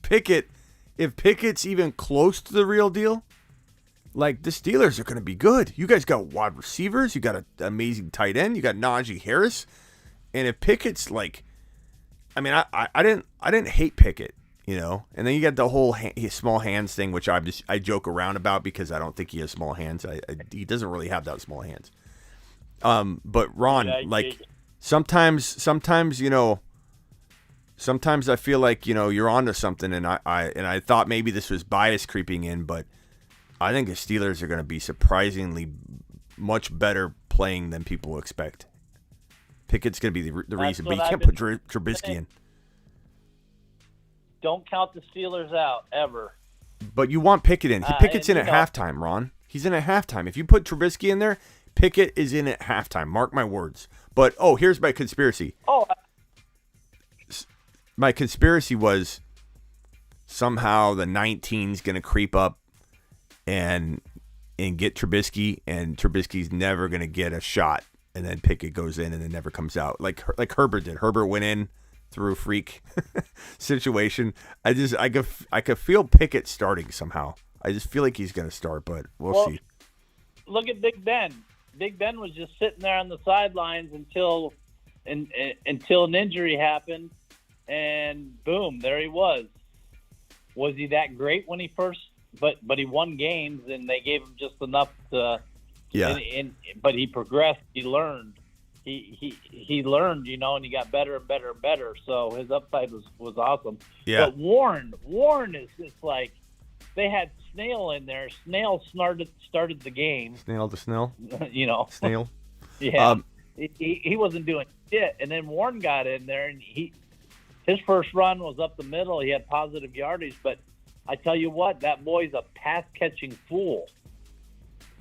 Pickett, if Pickett's even close to the real deal, like, the Steelers are going to be good. You guys got wide receivers, you got an amazing tight end, you got Najee Harris, and if Pickett's like, I didn't hate Pickett. And then you got the whole small hands thing, which I joke around about because I don't think he has small hands. He doesn't really have that small hands. But Ron, sometimes I feel like you're onto something, and I thought maybe this was bias creeping in, but I think the Steelers are going to be surprisingly much better playing than people expect. Pickett's going to be the reason, but you can't put Trubisky in. Don't count the Steelers out, ever. But you want Pickett in. Pickett's in at halftime, Ron. He's in at halftime. If you put Trubisky in there, Pickett is in at halftime. Mark my words. But, here's my conspiracy. my conspiracy was somehow the 19's going to creep up and get Trubisky, and Trubisky's never going to get a shot, and then Pickett goes in and it never comes out like Herbert did. Herbert went in through a freak situation. I could feel Pickett starting somehow. I just feel like he's going to start, but we'll see. Look at Big Ben. Big Ben was just sitting there on the sidelines until an injury happened, and boom, there he was. Was he that great when he first? But he won games, and they gave him just enough to. Yeah. But he progressed. He learned. He learned, and he got better and better and better. So his upside was awesome. Yeah. But Warren is just like, they had Snail in there. Snail started the game. Snail to Snail. Snail. Yeah. He wasn't doing shit, and then Warren got in there, and his first run was up the middle. He had positive yardage, but I tell you what, that boy's a pass-catching fool.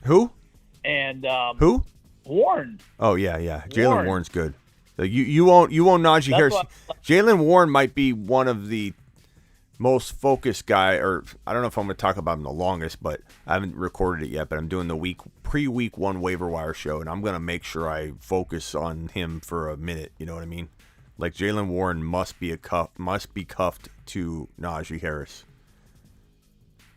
Who? And who? Warren. Oh yeah. Jaylen Warren's good. You won't Najee Harris. Jaylen Warren might be one of the most focused guy, or I don't know if I'm going to talk about him the longest, but I haven't recorded it yet. But I'm doing the pre-week 1 waiver wire show, and I'm going to make sure I focus on him for a minute. You know what I mean? Like Jaylen Warren must be cuffed to Najee Harris.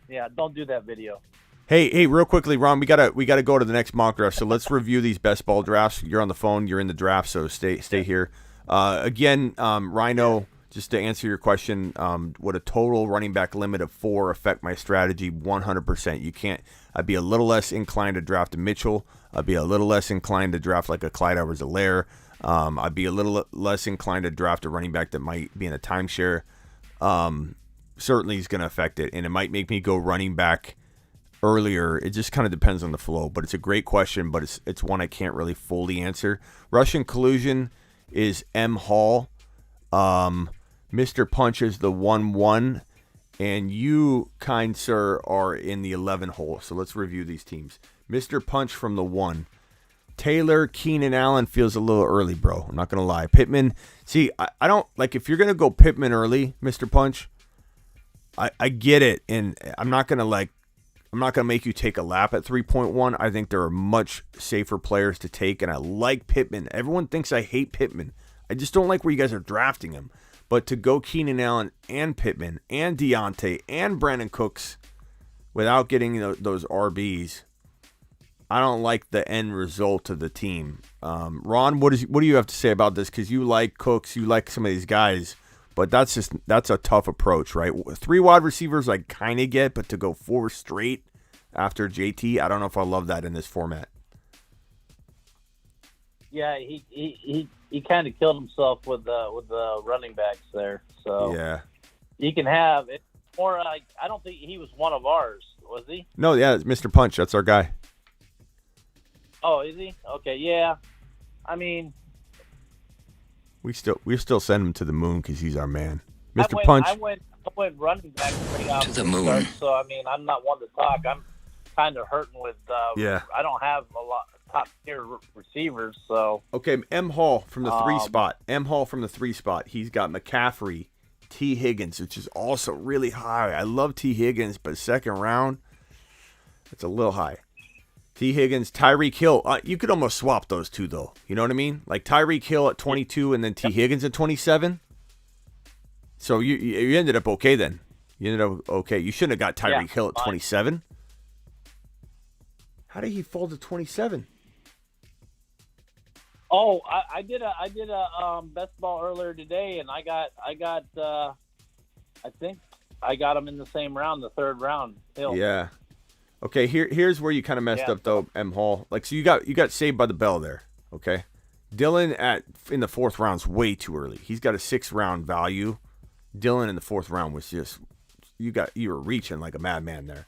Yeah, don't do that video. Hey, real quickly, Ron, we gotta go to the next mock draft. So let's review these best ball drafts. You're on the phone. You're in the draft, so stay here. Again, Rhino, just to answer your question, would a total running back limit of 4 affect my strategy? 100%. You can't. I'd be a little less inclined to draft a Mitchell. I'd be a little less inclined to draft like a Clyde Edwards-Helaire. I'd be a little less inclined to draft a running back that might be in a timeshare. Certainly is going to affect it, and it might make me go running back earlier. It just kind of depends on the flow, but it's a great question, but it's one I can't really fully answer. Russian Collusion is M. Hall. Mr. Punch is the 1-1, and you, kind sir, are in the 11 hole. So let's review these teams. Mr. Punch from the 1. Taylor, Keenan Allen feels a little early, bro. I'm not going to lie. Pittman, see, I don't, like, if you're going to go Pittman early, Mr. Punch, I get it, and I'm not going to make you take a lap at 3.1. I think there are much safer players to take, and I like Pittman. Everyone thinks I hate Pittman. I just don't like where you guys are drafting him. But to go Keenan Allen and Pittman and Deontay and Brandon Cooks without getting those RBs, I don't like the end result of the team. Ron, what do you have to say about this? Because you like Cooks, you like some of these guys. But that's a tough approach, right? 3 wide receivers I kind of get, but to go 4 straight after JT, I don't know if I love that in this format. Yeah, he kind of killed himself with the running backs there. So yeah, he can have it. Or I don't think he was one of ours, was he? No, yeah, it's Mr. Punch. That's our guy. Oh, is he? Okay, yeah. I mean, we still send him to the moon because he's our man, Mr. Punch. I went running back to the moon. So I mean, I'm not one to talk. I'm kind of hurting with. Yeah. I don't have a lot top tier receivers. So okay, M. Hall from the 3 spot. M. Hall from the 3 spot. He's got McCaffrey, T. Higgins, which is also really high. I love T. Higgins, but second round, it's a little high. T. Higgins, Tyreek Hill. You could almost swap those two, though. You know what I mean? Like Tyreek Hill at 22 and then T. Higgins at 27. So you ended up okay then. You ended up okay. You shouldn't have got Tyreek Hill at 27. How did he fall to 27? Oh, I did a best ball earlier today, and I think I got him in the same round, the 3rd round. Hill. Yeah. Okay, here's where you kind of messed up though, M. Hall. Like, so you got saved by the bell there. Okay, Dylan in the 4th round's way too early. He's got a 6th round value. Dylan in the 4th round was just you were reaching like a madman there.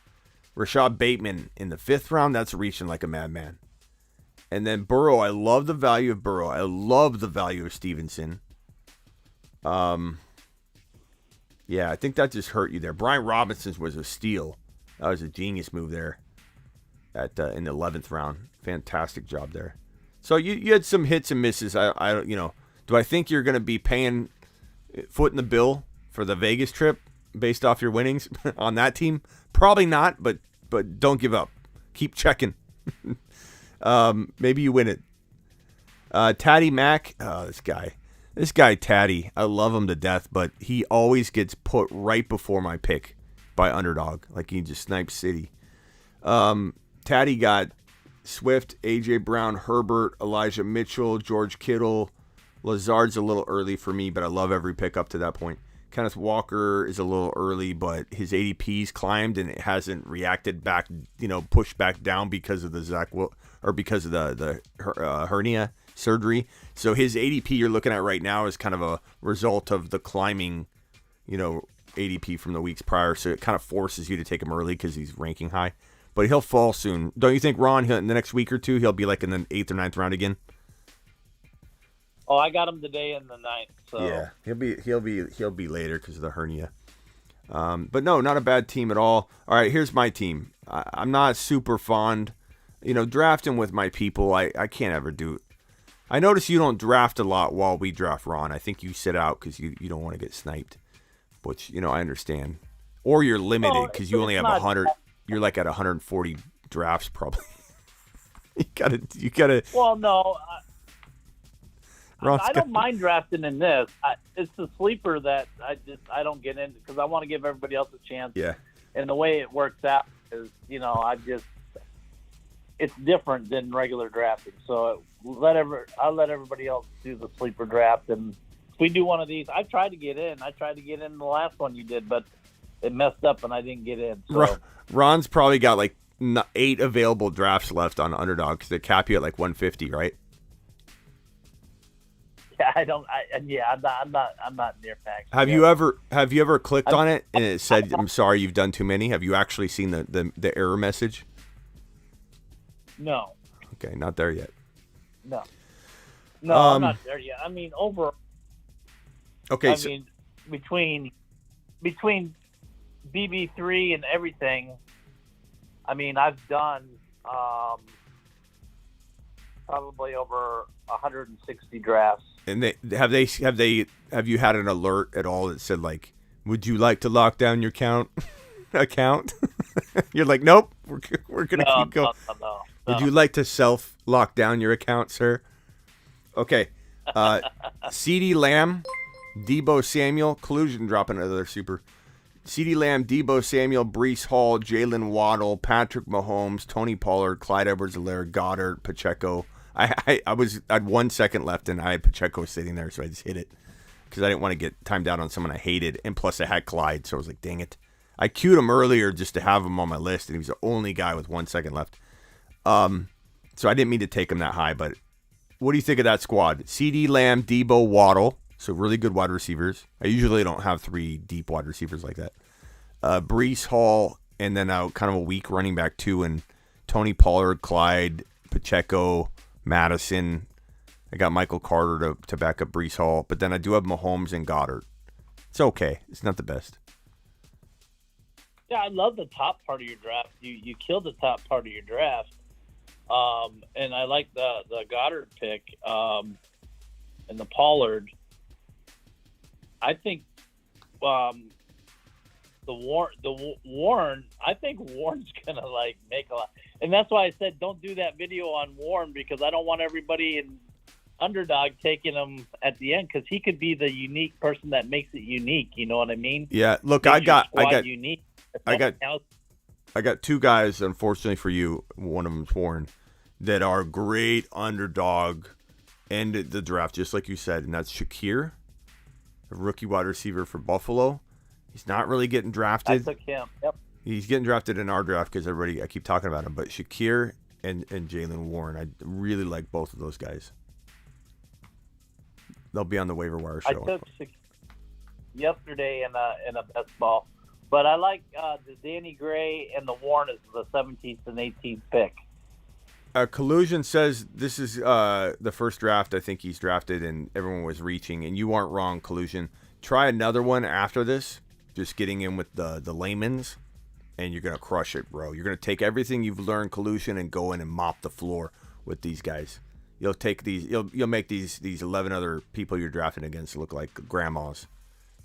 Rashad Bateman in the 5th round, that's reaching like a madman. And then Burrow, I love the value of Burrow. I love the value of Stevenson. Yeah, I think that just hurt you there. Brian Robinson's was a steal. That was a genius move there in the 11th round. Fantastic job there. So you had some hits and misses. Do I think you're going to be paying foot in the bill for the Vegas trip based off your winnings on that team? Probably not, but don't give up. Keep checking. Maybe you win it. Taddy Mac. Oh, this guy Taddy. I love him to death, but he always gets put right before my pick by Underdog. Like he just snipes City. Taddy got Swift, A.J. Brown, Herbert, Elijah Mitchell, George Kittle. Lazard's a little early for me, but I love every pick up to that point. Kenneth Walker is a little early, but his ADP's climbed and it hasn't reacted back, pushed back down because of the because of the hernia surgery. So his ADP you're looking at right now is kind of a result of the climbing, ADP from the weeks prior. So it kind of forces you to take him early because he's ranking high. But he'll fall soon. Don't you think, Ron, in the next week or two, he'll be like in the 8th or 9th round again? Oh, I got him today in the 9th. So. Yeah, he'll be later because of the hernia. But no, not a bad team at all. All right, here's my team. I'm not super fond, drafting with my people. I can't ever do it. I notice you don't draft a lot while we draft, Ron. I think you sit out because you don't want to get sniped, which I understand. Or you're limited because you only have 100. You're like at 140 drafts probably. you gotta. Well, no. I don't mind drafting in this. It's the sleeper that I don't get into because I want to give everybody else a chance. Yeah. And the way it works out is, it's different than regular drafting. So I'll let everybody else do the sleeper draft. And if we do one of these, I've tried to get in. I tried to get in the last one you did, but it messed up and I didn't get in. So. Ron's probably got like 8 available drafts left on Underdog because they cap you at like 150, right? Yeah, I'm not near max. Have you ever clicked on it and it said, "I'm sorry, you've done too many"? Have you actually seen the error message? No. Okay, not there yet. No, I'm not there yet. I mean, Okay. Between BB3 and everything, I mean, I've done probably over 160 drafts. And have you had an alert at all that said like, "Would you like to lock down your account?" You're like, "Nope, we're gonna keep going." No. Would you like to self lock down your account, sir? Okay. CeeDee Lamb, Deebo Samuel, Collusion dropping another super. CeeDee Lamb, Deebo Samuel, Breece Hall, Jalen Waddle, Patrick Mahomes, Tony Pollard, Clyde Edwards-Helaire, Goddard, Pacheco. I had 1 second left and I had Pacheco sitting there, so I just hit it because I didn't want to get timed out on someone I hated, and plus I had Clyde, so I was like, dang it. I queued him earlier just to have him on my list, and he was the only guy with 1 second left. So I didn't mean to take him that high, but what do you think of that squad? CeeDee Lamb, Deebo, Waddle, so really good wide receivers. I usually don't have 3 deep wide receivers like that. Breece Hall, and then kind of a weak running back too, and Tony Pollard, Clyde, Pacheco, Madison. I got Michael Carter to back up Breece Hall, but then I do have Mahomes and Goddard. It's okay. It's not the best. Yeah, I love the top part of your draft. You killed the top part of your draft. And I like the Goddard pick and the Pollard. I think the Warren. I think Warren's gonna make a lot, and that's why I said don't do that video on Warren because I don't want everybody in Underdog taking him at the end because he could be the unique person that makes it unique. You know what I mean? Yeah. Look, I got unique. I got 2 guys. Unfortunately for you, one of them's Warren, that are great Underdog ended the draft just like you said, and that's Shakir, a rookie wide receiver for Buffalo. He's not really getting drafted. I took him. Yep. He's getting drafted in our draft because I keep talking about him. But Shakir and Jalen Warren, I really like both of those guys. They'll be on the waiver wire show. I took Shakir yesterday in a best ball, but I like the Danny Gray and the Warren as the 17th and 18th pick. Collusion says this is the first draft I think he's drafted, and everyone was reaching, and you aren't wrong, Collusion. Try another one after this, just getting in with the layman's, and you're going to crush it, bro. You're going to take everything you've learned, Collusion, and go in and mop the floor with these guys. You'll take these, you'll make these 11 other people you're drafting against look like grandmas.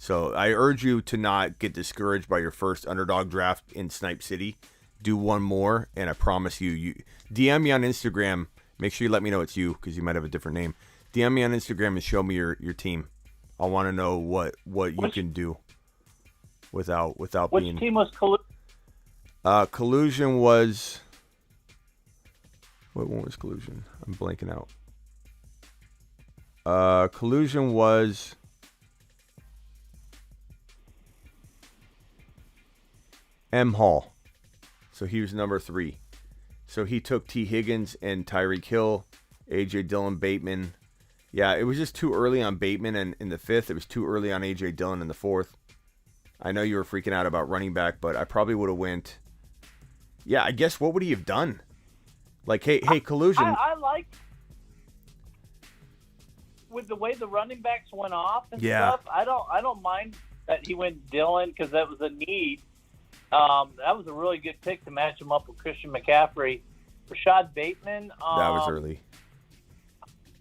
So I urge you to not get discouraged by your first underdog draft in Snipe City. Do one more, and I promise you DM me on Instagram. Make sure you let me know it's you, because you might have a different name. DM me on Instagram and show me your team. I want to know what you can do without Which being. Which team was Collusion? Collusion was. What one was Collusion? I'm blanking out. Collusion was. M. Hall. So he was number 3. So he took T. Higgins and Tyreek Hill, A.J. Dillon, Bateman. Yeah, it was just too early on Bateman and in the 5th. It was too early on A.J. Dillon in the 4th. I know you were freaking out about running back, but I probably would have went. Yeah, I guess what would he have done? Like, hey, Collusion. I like with the way the running backs went off and stuff. I don't mind that he went Dillon because that was a need. That was a really good pick to match him up with Christian McCaffrey. Rashad Bateman. That was early.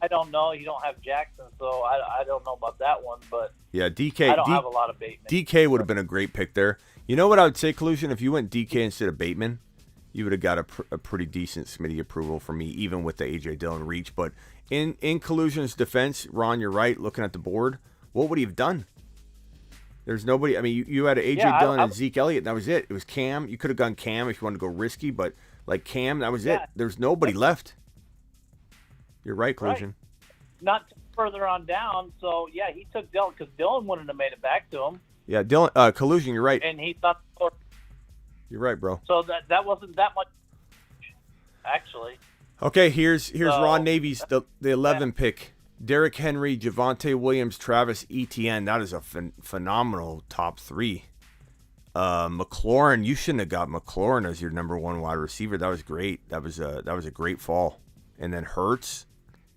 I don't know. You don't have Jackson, so I don't know about that one. But yeah, DK. I don't have a lot of Bateman. DK would have been a great pick there. You know what I would say, Collusion? If you went DK instead of Bateman, you would have got a pretty decent Smitty approval for me, even with the A.J. Dillon reach. But in Collusion's defense, Ron, you're right. Looking at the board, what would he have done? There's nobody. I mean, you had A.J. Dillon and Zeke Elliott, and that was it. It was Cam. You could have gone Cam if you wanted to go risky, but like Cam, that was it. There's nobody left. You're right, Collusion. Right. Not further on down. So yeah, he took Dillon because Dillon wouldn't have made it back to him. Yeah, Dillon. Collusion. You're right. And he thought. You're right, bro. So that wasn't that much, actually. Okay, here's Ron Navy's the 11 pick. Derrick Henry, Javonte Williams, Travis Etienne. That is a phenomenal top 3. McLaurin, you shouldn't have got McLaurin as your number 1 wide receiver. That was great. That was a great fall. And then Hurts,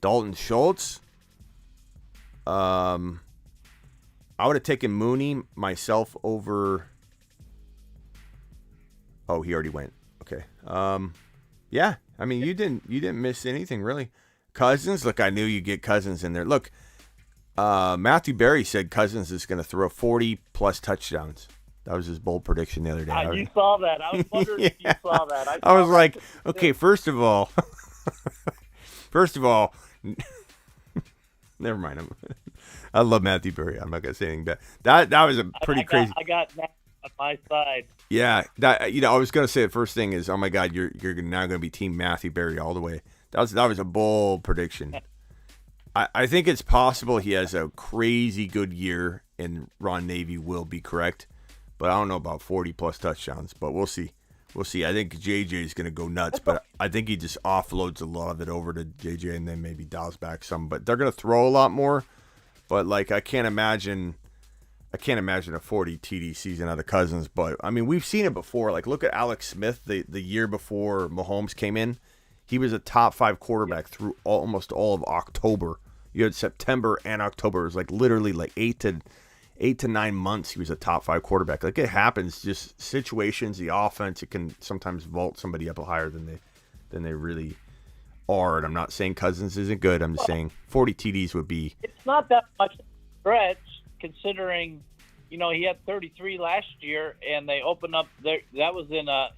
Dalton Schultz. I would have taken Mooney myself over. Oh, he already went. Okay. Yeah. I mean, you didn't miss anything really. Cousins, look, I knew you'd get Cousins in there. Look, Matthew Berry said Cousins is going to throw 40 plus touchdowns. That was his bold prediction the other day. You saw that. I was wondering if you saw that. I was like, okay, first of all, never mind. I love Matthew Berry. I'm not going to say anything bad. That was a pretty crazy. I got Matt on my side. Yeah, I was going to say the first thing is, oh my God, you're now going to be Team Matthew Berry all the way. That was a bold prediction. I think it's possible he has a crazy good year and Ron Navy will be correct. But I don't know about 40 plus touchdowns, but we'll see. We'll see. I think JJ is going to go nuts, but I think he just offloads a lot of it over to JJ and then maybe dials back some. But they're going to throw a lot more. But like I can't imagine a 40 TD season out of Cousins. But I mean, we've seen it before. Like look at Alex Smith the year before Mahomes came in. He was a top 5 quarterback through almost all of October. You had September and October. It was like literally like 8 to 9 months he was a top 5 quarterback. Like it happens, just situations, the offense, it can sometimes vault somebody up higher than they really are. And I'm not saying Cousins isn't good. I'm just saying 40 TDs would be. It's not that much stretch considering, he had 33 last year and they opened up there. That was in a,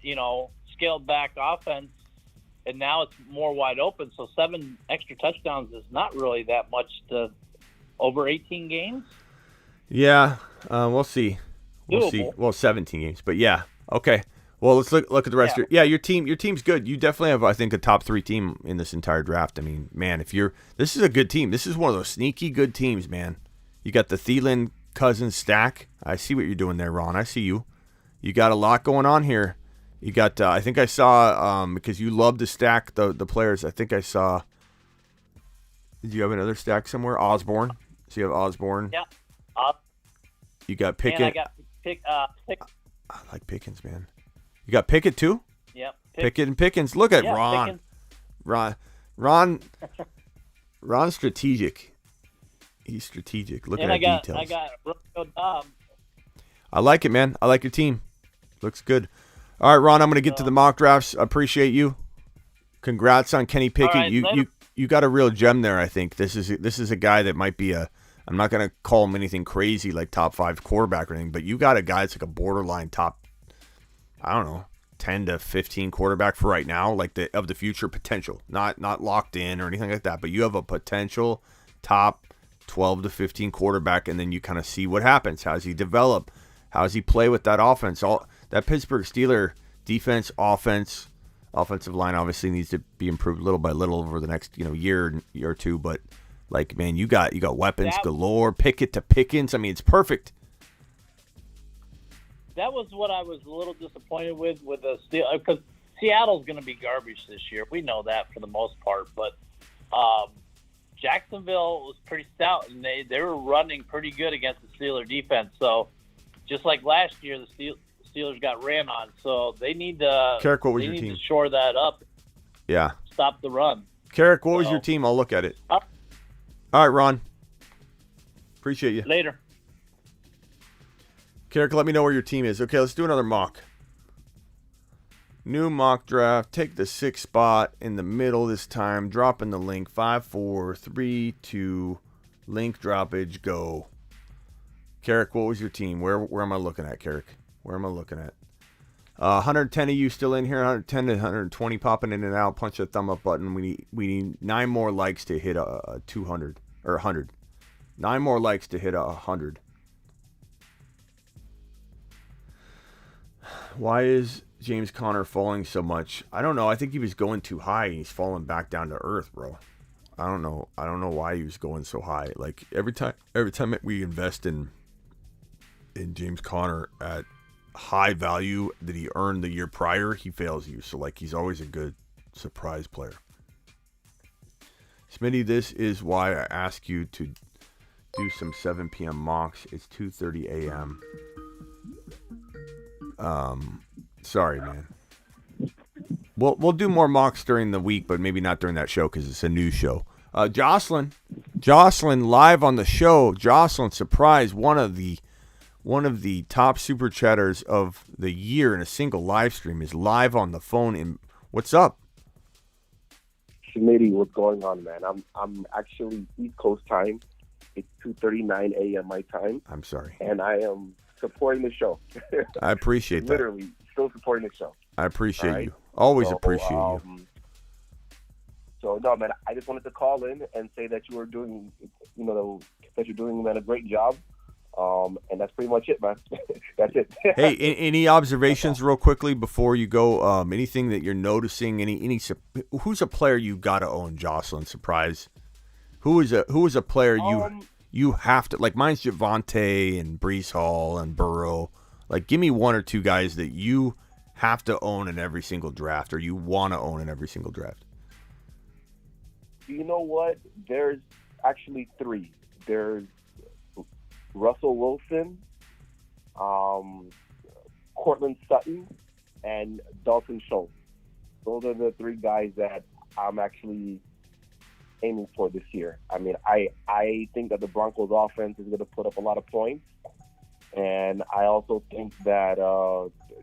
scaled back offense. And now it's more wide open. So 7 extra touchdowns is not really that much to over 18 games. Yeah, we'll see. We'll see. Well, 17 games, but yeah. Okay. Well, let's look at the rest of your team. Your team's good. You definitely have, I think, a top 3 team in this entire draft. I mean, man, this is a good team. This is one of those sneaky good teams, man. You got the Thielen Cousins stack. I see what you're doing there, Ron. I see you. You got a lot going on here. You got, I think I saw, because you love to stack the players. I think I saw. Did you have another stack somewhere? Osborne. So you have Osborne. Yeah. You got Pickett. And I got Pickett. I like Pickens, man. You got Pickett too? Yep. Pickett and Pickens. Look at Ron. Pickens. Ron's strategic. He's strategic. Look at the details. I got Romeo Dobbs. I like it, man. I like your team. Looks good. All right, Ron, I'm going to get to the mock drafts. I appreciate you. Congrats on Kenny Pickett. Right, you got a real gem there, I think. This is a guy that might be a I'm not going to call him anything crazy like top 5 quarterback or anything, but you got a guy that's like a borderline top, I don't know, 10 to 15 quarterback for right now, like the future potential. Not locked in or anything like that, but you have a potential top 12 to 15 quarterback, and then you kind of see what happens. How does he develop? How does he play with that offense? All that Pittsburgh Steeler defense, offensive line obviously needs to be improved little by little over the next year or two, but like, man, you got weapons galore, Pickett to Pickens. I mean, it's perfect. That was what I was a little disappointed with the Steelers, because Seattle's going to be garbage this year. We know that for the most part, but Jacksonville was pretty stout, and they were running pretty good against the Steeler defense. So just like last year, the Steelers got ran on. So they need to Carrick, what was your team? To shore that up. Yeah. Stop the run. Carrick, what was your team? I'll look at it. All right, Ron. Appreciate you. Later. Carrick, let me know where your team is. Okay, let's do another mock. New mock draft. Take the 6th spot in the middle this time. Drop in the link. 5, 4, 3, 2. Link droppage. Go. Carrick, what was your team? Where am I looking at, Carrick? Where am I looking at? 110 of you still in here. 110 to 120 popping in and out. Punch the thumb up button. We need 9 more likes to hit a 200 or 100. 9 more likes to hit 100. Why is James Conner falling so much? I don't know. I think he was going too high and he's falling back down to earth, bro. I don't know why he was going so high. Like every time we invest in James Conner at high value that he earned the year prior, he fails you. So like he's always a good surprise player. Smitty, this is why I ask you to do some 7 p.m. mocks. It's 2:30 a.m. Sorry, man. We'll do more mocks during the week, but maybe not during that show because it's a news show. Jocelyn live on the show. Jocelyn, surprise, one of the top super chatters of the year in a single live stream is live on the phone. And what's up? Smitty, what's going on, man? I'm actually East Coast time. It's 2:39 a.m. my time. I'm sorry. And I am supporting the show. I appreciate that. Literally, still supporting the show. I appreciate you. Always appreciate you. So no, man, I just wanted to call in and say that you were doing, that you're doing, man, a great job. And that's pretty much it, man. That's it. Hey, any observations real quickly before you go? Anything that you're noticing? Who's a player you got to own, Jocelyn? Surprise. Who is a player you have to, like, mine's Javonte and Breece Hall and Burrow. Like, give me 1 or 2 guys that you have to own in every single draft, or you want to own in every single draft. You know what? There's actually 3. There's Russell Wilson, Cortland Sutton, and Dalton Schultz. Those are the 3 guys that I'm actually aiming for this year. I mean, I think that the Broncos offense is going to put up a lot of points, and I also think that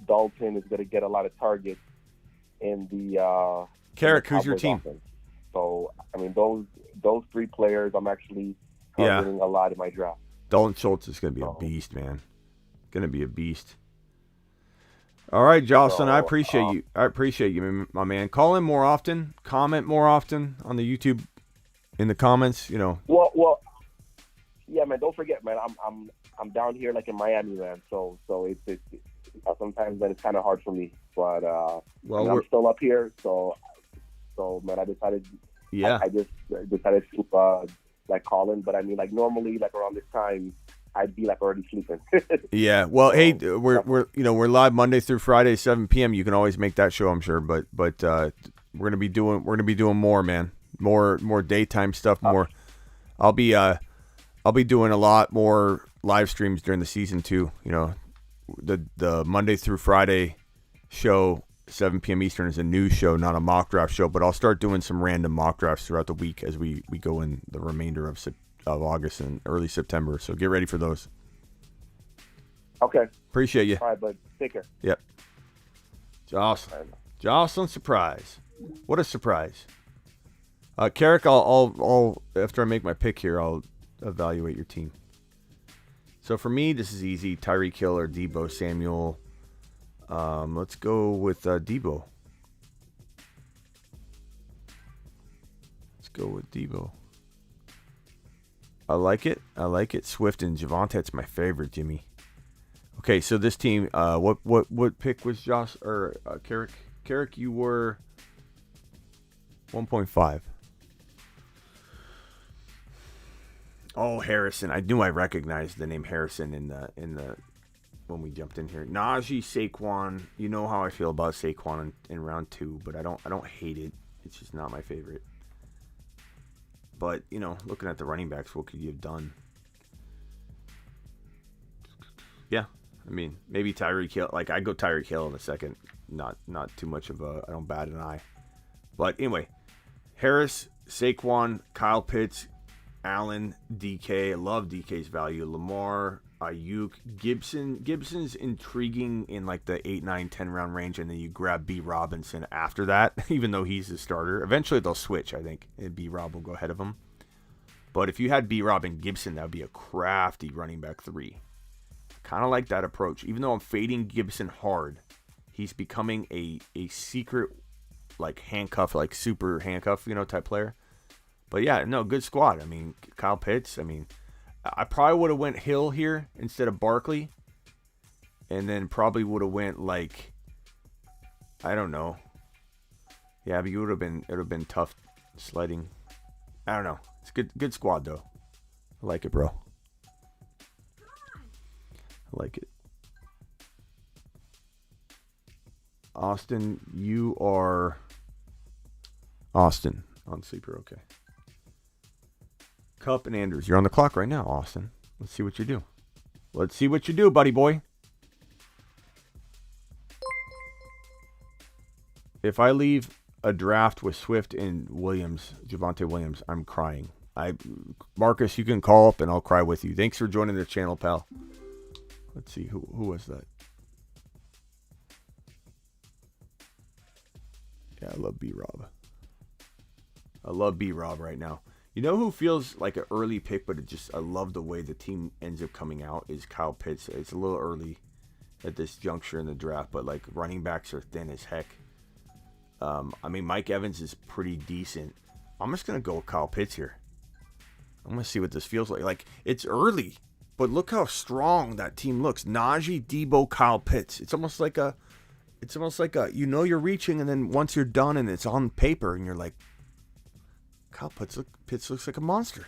Dalton is going to get a lot of targets in the Carrick, who's your team? Offense. So, I mean, those 3 players I'm actually targeting a lot in my draft. Dalton Schultz is going to be a beast, man. Going to be a beast. All right, Jocelyn, I appreciate you. I appreciate you, my man. Call in more often. Comment more often on the YouTube in the comments. Well, yeah, man. Don't forget, man. I'm down here like in Miami, man. So it's sometimes that it's kind of hard for me, but I'm still up here. So man, I decided. Yeah. I just decided to like call in, but I mean, like normally, like around this time, I'd be like already sleeping. Yeah. Well, hey, we're live Monday through Friday, 7 p.m. You can always make that show, I'm sure. But we're gonna be doing more, man. More daytime stuff. More. I'll be doing a lot more live streams during the season too. The Monday through Friday show, 7 p.m. Eastern, is a news show, not a mock draft show. But I'll start doing some random mock drafts throughout the week as we go in the remainder of August and early September. So get ready for those. Okay. Appreciate you. All right, bud. Take care. Yep. Jocelyn, surprise. What a surprise. Carrick, I'll after I make my pick here, I'll evaluate your team. So for me, this is easy. Tyreek Hill or Deebo Samuel. Let's go with Deebo. Let's go with Deebo. I like it. I like it. Swift and Javonte. It's my favorite, Jimmy. Okay, so this team. What pick was Josh or Carrick? Carrick, you were 1.5. Oh, Harrison. I knew I recognized the name Harrison in the when we jumped in here. Najee, Saquon. You know how I feel about Saquon in round 2, but I don't hate it. It's just not my favorite. But, you know, looking at the running backs, what could you have done? Yeah, I mean, maybe Tyreek Hill. Like, I go Tyreek Hill in a second. Not too much of a, I don't bat an eye. But anyway, Harris, Saquon, Kyle Pitts, Allen, DK. I love DK's value. Lamar, Ayuk, Gibson. Gibson's intriguing in like the 8, 9, 10 round range, and then you grab B. Robinson after that, even though he's the starter. Eventually they'll switch, I think, and B. Rob will go ahead of him. But if you had B. Rob and Gibson, that would be a crafty running back 3. Kind of like that approach. Even though I'm fading Gibson hard, he's becoming a secret like handcuff, like super handcuff, you know, type player. But yeah, no, good squad. I mean, Kyle Pitts. I mean, I probably would have went Hill here instead of Barkley, and then probably would have went like, I don't know. Yeah, but it would have been tough sledding. I don't know. It's good squad though. I like it, bro. I like it. Austin, you are Austin on sleeper. Okay. Cup and Andrews. You're on the clock right now, Austin. Let's see what you do. Let's see what you do, buddy boy. If I leave a draft with Swift and Williams, Javonte Williams, I'm crying. Marcus, you can call up and I'll cry with you. Thanks for joining the channel, pal. Let's see, who was that? Yeah, I love B-Rob. I love B-Rob right now. You know who feels like an early pick, but I love the way the team ends up coming out, is Kyle Pitts. It's a little early at this juncture in the draft, but like running backs are thin as heck. I mean, Mike Evans is pretty decent. I'm just going to go with Kyle Pitts here. I'm going to see what this feels like. Like, it's early, but look how strong that team looks. Najee, Deebo, Kyle Pitts. It's almost like a, you know, you're reaching, and then once you're done and it's on paper and you're like, Kyle Pitts looks like a monster.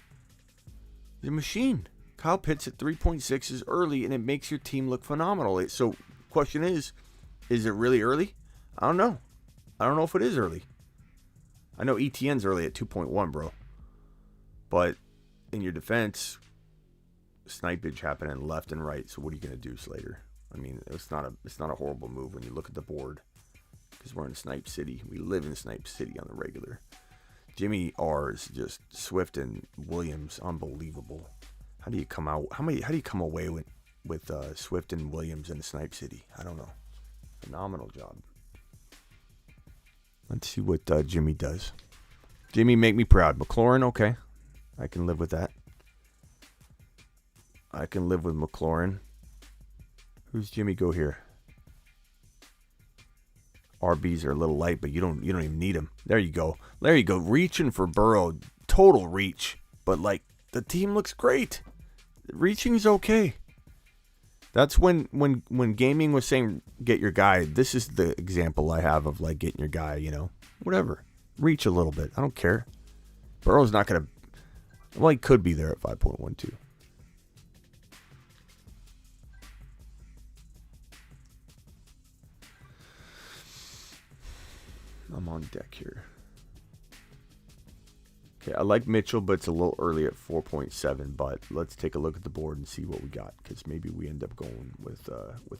He's a machine. Kyle Pitts at 3.6 is early, and it makes your team look phenomenal. So, question is it really early? I don't know. I don't know if it is early. I know ETN's early at 2.1, bro. But in your defense, snipage happening left and right. So what are you gonna do, Slater? I mean, it's not a horrible move when you look at the board, because we're in Snipe City. We live in Snipe City on the regular. Jimmy R is just Swift and Williams, unbelievable. How do you come out? How do you come away with Swift and Williams in Snipe City? I don't know. Phenomenal job. Let's see what Jimmy does. Jimmy, make me proud. McLaurin, okay. I can live with that. I can live with McLaurin. Who's Jimmy go here? RBs are a little light, but you don't even need them. There you go. There you go. Reaching for Burrow. Total reach. But, like, the team looks great. Reaching is okay. That's when gaming was saying get your guy. This is the example I have of, like, getting your guy, you know. Whatever. Reach a little bit. I don't care. Burrow's not going to... Well, he could be there at 5.12. I'm on deck here. Okay, I like Mitchell, but it's a little early at 4.7. But let's take a look at the board and see what we got, because maybe we end up going with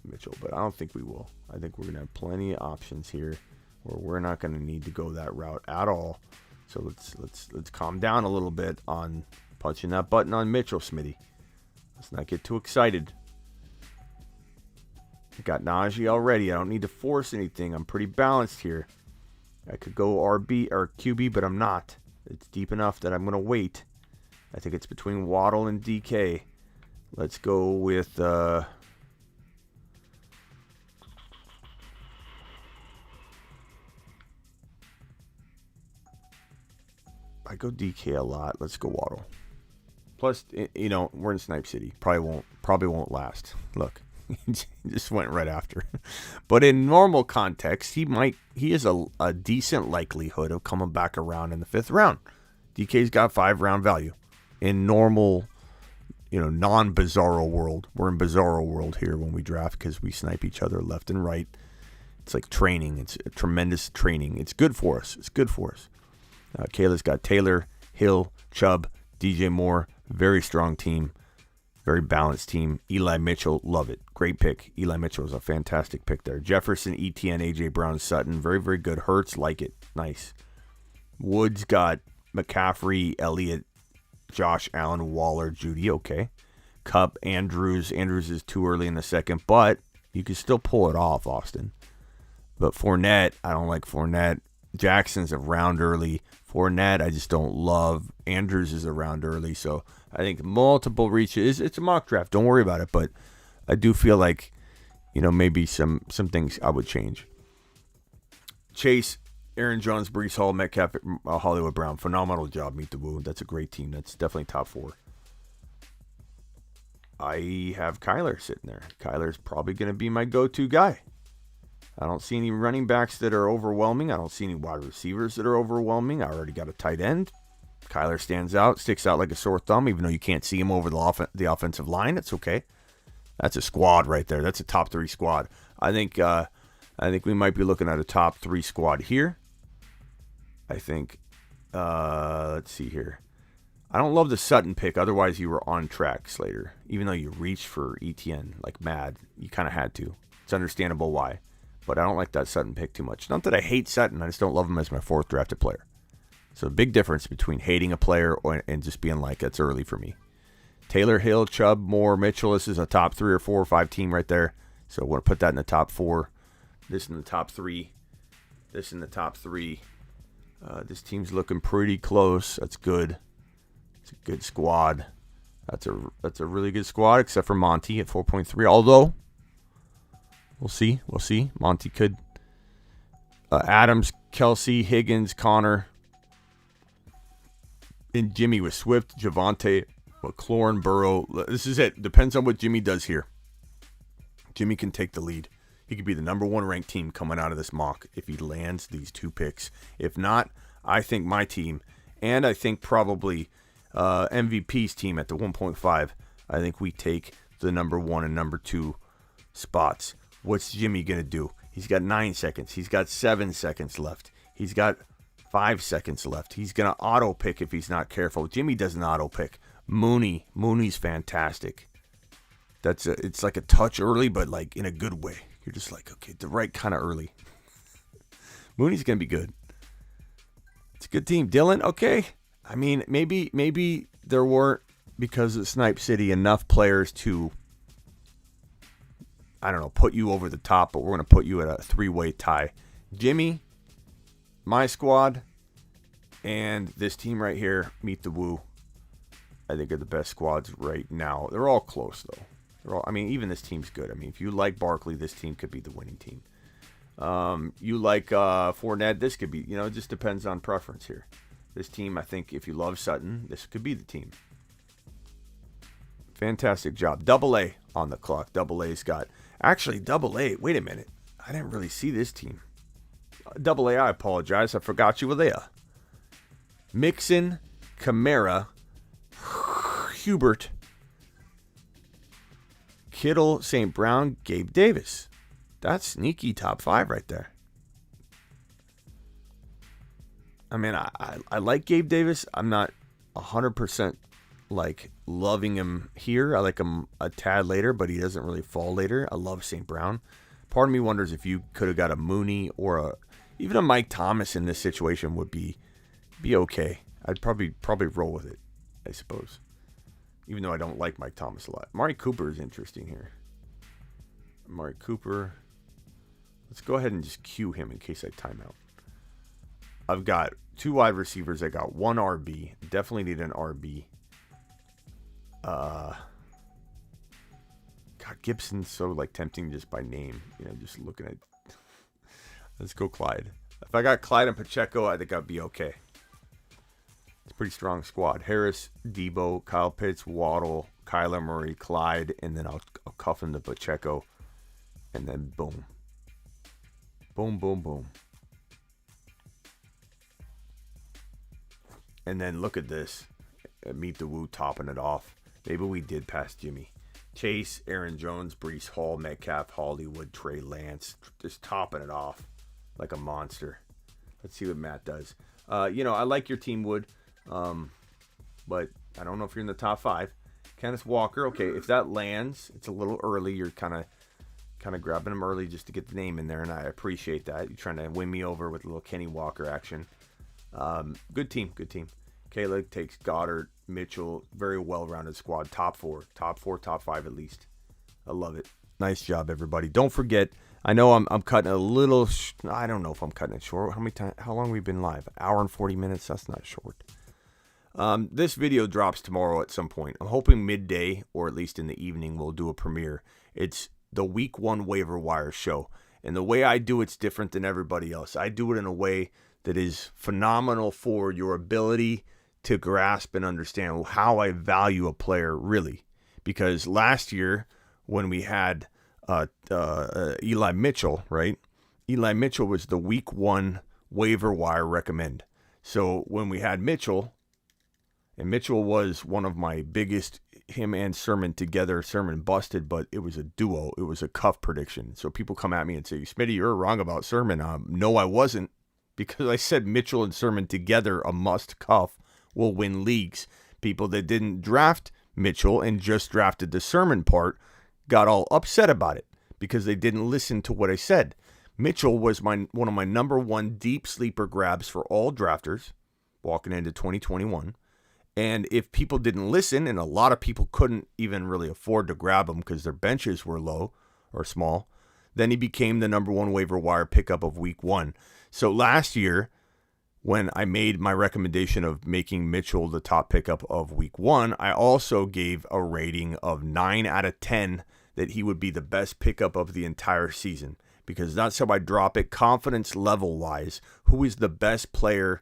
Mitchell. But I don't think we will. I think we're gonna have plenty of options here, where we're not gonna need to go that route at all. So let's calm down a little bit on punching that button on Mitchell, Smitty. Let's not get too excited. I got Najee already. I don't need to force anything. I'm pretty balanced here. I could go RB or QB, but I'm not. It's deep enough that I'm going to wait. I think it's between Waddle and DK. Let's go with... I go DK a lot. Let's go Waddle. Plus, you know, we're in Snipe City. Probably won't last. Look, he just went right after. But in normal context, he has a decent likelihood of coming back around in the 5th round. DK's got 5-round value. In normal, you know, non-Bizarro world. We're in Bizarro world here when we draft because we snipe each other left and right. It's like training. It's a tremendous training. It's good for us. Kayla's got Taylor, Hill, Chubb, DJ Moore. Very strong team. Very balanced team. Eli Mitchell, love it. Great pick. Eli Mitchell is a fantastic pick there. Jefferson, ETN, AJ Brown, Sutton. Very, very good. Hurts, like it. Nice. Woods got McCaffrey, Elliott, Josh Allen, Waller, Judy. Okay. Cup, Andrews. Andrews is too early in the 2nd, but you can still pull it off, Austin. But Fournette, I don't like Fournette. Jackson's a round early. Fournette, I just don't love. Andrews is a round early. So I think multiple reaches. It's a mock draft. Don't worry about it. But I do feel like, you know, maybe some things I would change. Chase, Aaron Jones, Breece Hall, Metcalf, Hollywood Brown. Phenomenal job. Meet the Woo. That's a great team. That's definitely top 4. I have Kyler sitting there. Kyler's probably going to be my go-to guy. I don't see any running backs that are overwhelming. I don't see any wide receivers that are overwhelming. I already got a tight end. Kyler sticks out like a sore thumb, even though you can't see him over the offensive line. It's okay. That's a squad right there. That's a top 3 squad. I think we might be looking at a top 3 squad here. I think, let's see here. I don't love the Sutton pick. Otherwise, you were on track, Slater. Even though you reached for ETN like mad, you kind of had to. It's understandable why. But I don't like that Sutton pick too much. Not that I hate Sutton. I just don't love him as my 4th drafted player. So a big difference between hating a player and just being like, that's early for me. Taylor, Hill, Chubb, Moore, Mitchell. This is a top 3 or 4 or 5 team right there. So I want to put that in the top 4. This in the top 3. This in the top 3. This team's looking pretty close. That's good. It's a good squad. That's a really good squad, except for Monty at 4.3. Although, we'll see. Monty could. Adams, Kelsey, Higgins, Connor, and Jimmy with Swift, Javonte, McLaurin, Burrow. This is it. Depends on what Jimmy does here. Jimmy can take the lead. He could be the number 1 ranked team coming out of this mock if he lands these 2 picks. If not, I think my team, and I think probably MVP's team at the 1.5, I think we take the number 1 and number 2 spots. What's Jimmy going to do? He's got 9 seconds. He's got 7 seconds left. He's got 5 seconds left. He's going to auto pick if he's not careful. Jimmy doesn't auto pick. Mooney's fantastic. It's like a touch early, but like in a good way. You're just like, okay, the right kind of early. Mooney's going to be good. It's a good team. Dylan, okay. I mean, maybe there weren't, because of Snipe City, enough players to, I don't know, put you over the top, but we're going to put you at a 3-way tie. Jimmy, my squad, and this team right here, Meet the Woo, I think are the best squads right now. They're all close, though. Even this team's good. I mean, if you like Barkley, this team could be the winning team. You like Fournette, this could be, it just depends on preference here. This team, I think, if you love Sutton, this could be the team. Fantastic job. Double A on the clock. Double A's got... Actually, Double A, wait a minute. I didn't really see this team. Double A, I apologize. I forgot you were there. Mixon, Kamara, Hubert, Kittle, St. Brown, Gabe Davis. That's sneaky top 5 right there. I mean, I like Gabe Davis. I'm not 100% like loving him here. I like him a tad later, but he doesn't really fall later. I love St. Brown. Part of me wonders if you could have got a Mooney or even a Mike Thomas in this situation would be okay. I'd probably roll with it, I suppose. Even though I don't like Mike Thomas a lot. Amari Cooper is interesting here. Amari Cooper. Let's go ahead and just cue him in case I time out. I've got 2 wide receivers. I got 1 RB. Definitely need an RB. God, Gibson's so like tempting just by name. You know, just looking at. Let's go Clyde. If I got Clyde and Pacheco, I think I'd be okay. It's a pretty strong squad. Harris, Debo, Kyle Pitts, Waddle, Kyler Murray, Clyde, and then I'll cuff him to Pacheco. And then boom. Boom, boom, boom. And then look at this. Meet the Woo topping it off. Maybe we did pass Jimmy. Chase, Aaron Jones, Breece Hall, Metcalf, Hollywood, Trey Lance. Just topping it off like a monster. Let's see what Matt does. You know, I like your team, Wood. But I don't know if you're in the top 5. Kenneth Walker, okay, if that lands, it's a little early. You're kind of grabbing him early just to get the name in there, and I appreciate that. You're trying to win me over with a little Kenny Walker action. Good team. Caleb takes Goddard, Mitchell, very well-rounded squad. Top 4, top 5 at least. I love it. Nice job, everybody. Don't forget, I know I'm cutting a little. I don't know if I'm cutting it short. How long have we been live? An hour and 40 minutes. That's not short. This video drops tomorrow at some point. I'm hoping midday or at least in the evening we'll do a premiere. It's the Week 1 Waiver Wire show, and the way I do it's different than everybody else. I do it in a way that is phenomenal for your ability to grasp and understand how I value a player really. Because last year when we had Eli Mitchell, right? Eli Mitchell was the Week 1 Waiver Wire recommend. So when we had Mitchell, and Mitchell was one of my biggest, him and Sermon together. Sermon busted, but it was a duo. It was a cuff prediction. So people come at me and say, Smitty, you're wrong about Sermon. No, I wasn't, because I said Mitchell and Sermon together, a must cuff, will win leagues. People that didn't draft Mitchell and just drafted the Sermon part got all upset about it because they didn't listen to what I said. Mitchell was one of my number 1 deep sleeper grabs for all drafters walking into 2021. And if people didn't listen, and a lot of people couldn't even really afford to grab him because their benches were low or small, then he became the number 1 waiver wire pickup of Week 1. So last year, when I made my recommendation of making Mitchell the top pickup of Week 1, I also gave a rating of 9 out of 10 that he would be the best pickup of the entire season. Because that's how I drop it confidence level-wise. Who is the best player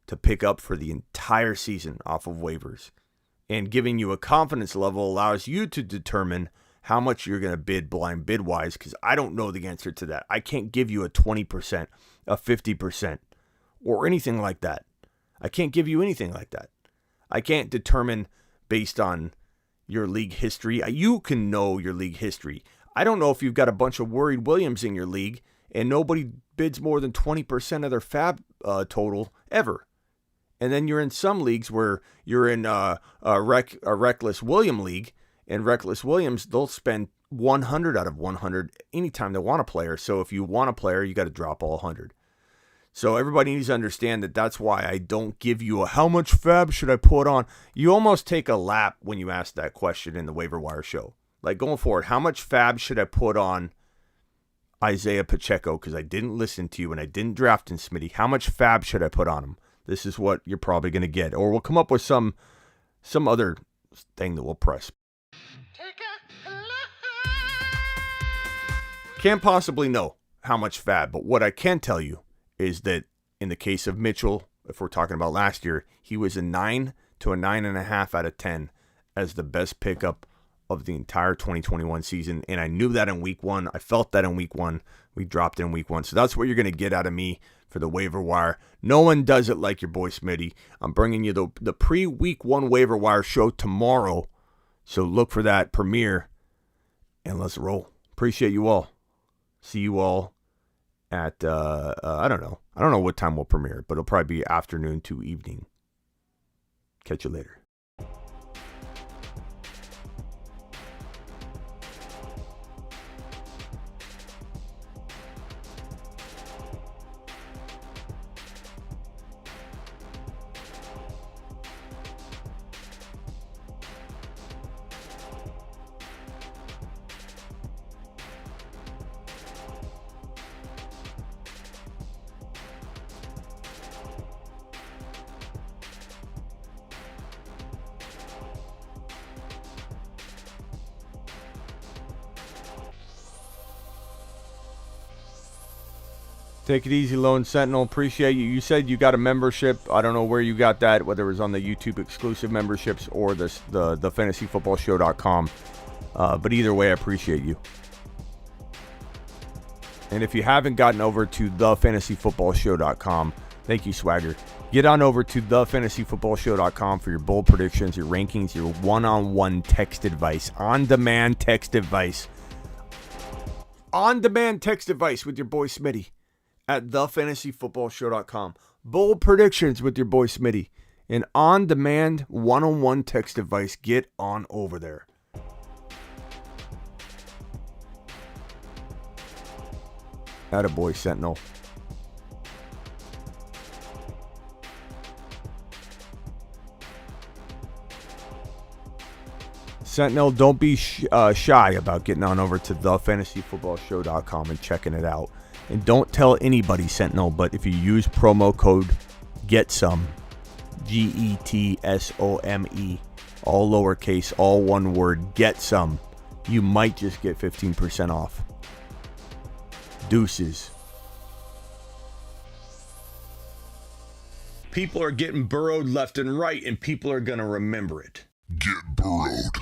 to pick up for the entire season off of waivers? And giving you a confidence level allows you to determine how much you're going to bid blind bid-wise, because I don't know the answer to that. I can't give you a 20%, a 50%, or anything like that. I can't give you anything like that. I can't determine based on your league history. You can know your league history. I don't know if you've got a bunch of worried Williams in your league and nobody bids more than 20% of their fab total ever. And then you're in some leagues where you're in a Reckless William league, and Reckless Williams, they'll spend 100 out of 100 anytime they want a player. So if you want a player, you got to drop all 100. So everybody needs to understand that that's why I don't give you a how much fab should I put on. You almost take a lap when you ask that question in the waiver wire show. Like going forward, how much fab should I put on Isaiah Pacheco? Because I didn't listen to you and I didn't draft in Smitty. How much fab should I put on him? This is what you're probably going to get. Or we'll come up with some other thing that we'll press. Can't possibly know how much fab, but what I can tell you is that in the case of Mitchell, if we're talking about last year, he was a 9 to a 9.5 out of 10 as the best pickup of the entire 2021 season. And I knew that in Week 1. I felt that in Week 1. We dropped it in Week 1. So that's what you're going to get out of me for the waiver wire. No one does it like your boy Smitty. I'm bringing you the pre-Week 1 waiver wire show tomorrow. So look for that premiere and let's roll. Appreciate you all. See you all at, I don't know. I don't know what time we'll premiere, but it'll probably be afternoon to evening. Catch you later. Take it easy, Lone Sentinel. Appreciate you. You said you got a membership. I don't know where you got that, whether it was on the YouTube exclusive memberships or the fantasyfootballshow.com. But either way, I appreciate you. And if you haven't gotten over to thefantasyfootballshow.com, thank you, Swagger. Get on over to thefantasyfootballshow.com for your bold predictions, your rankings, your one-on-one text advice, on-demand text advice. On-demand text advice with your boy Smitty at thefantasyfootballshow.com. Bold predictions with your boy Smitty. And on-demand one-on-one text advice. Get on over there. Attaboy, Sentinel. Sentinel, don't be shy about getting on over to thefantasyfootballshow.com and checking it out. And don't tell anybody, Sentinel, but if you use promo code GETSOME, GETSOME, all lowercase, all one word, GETSOME, you might just get 15% off. Deuces. People are getting burrowed left and right, and people are going to remember it. Get burrowed.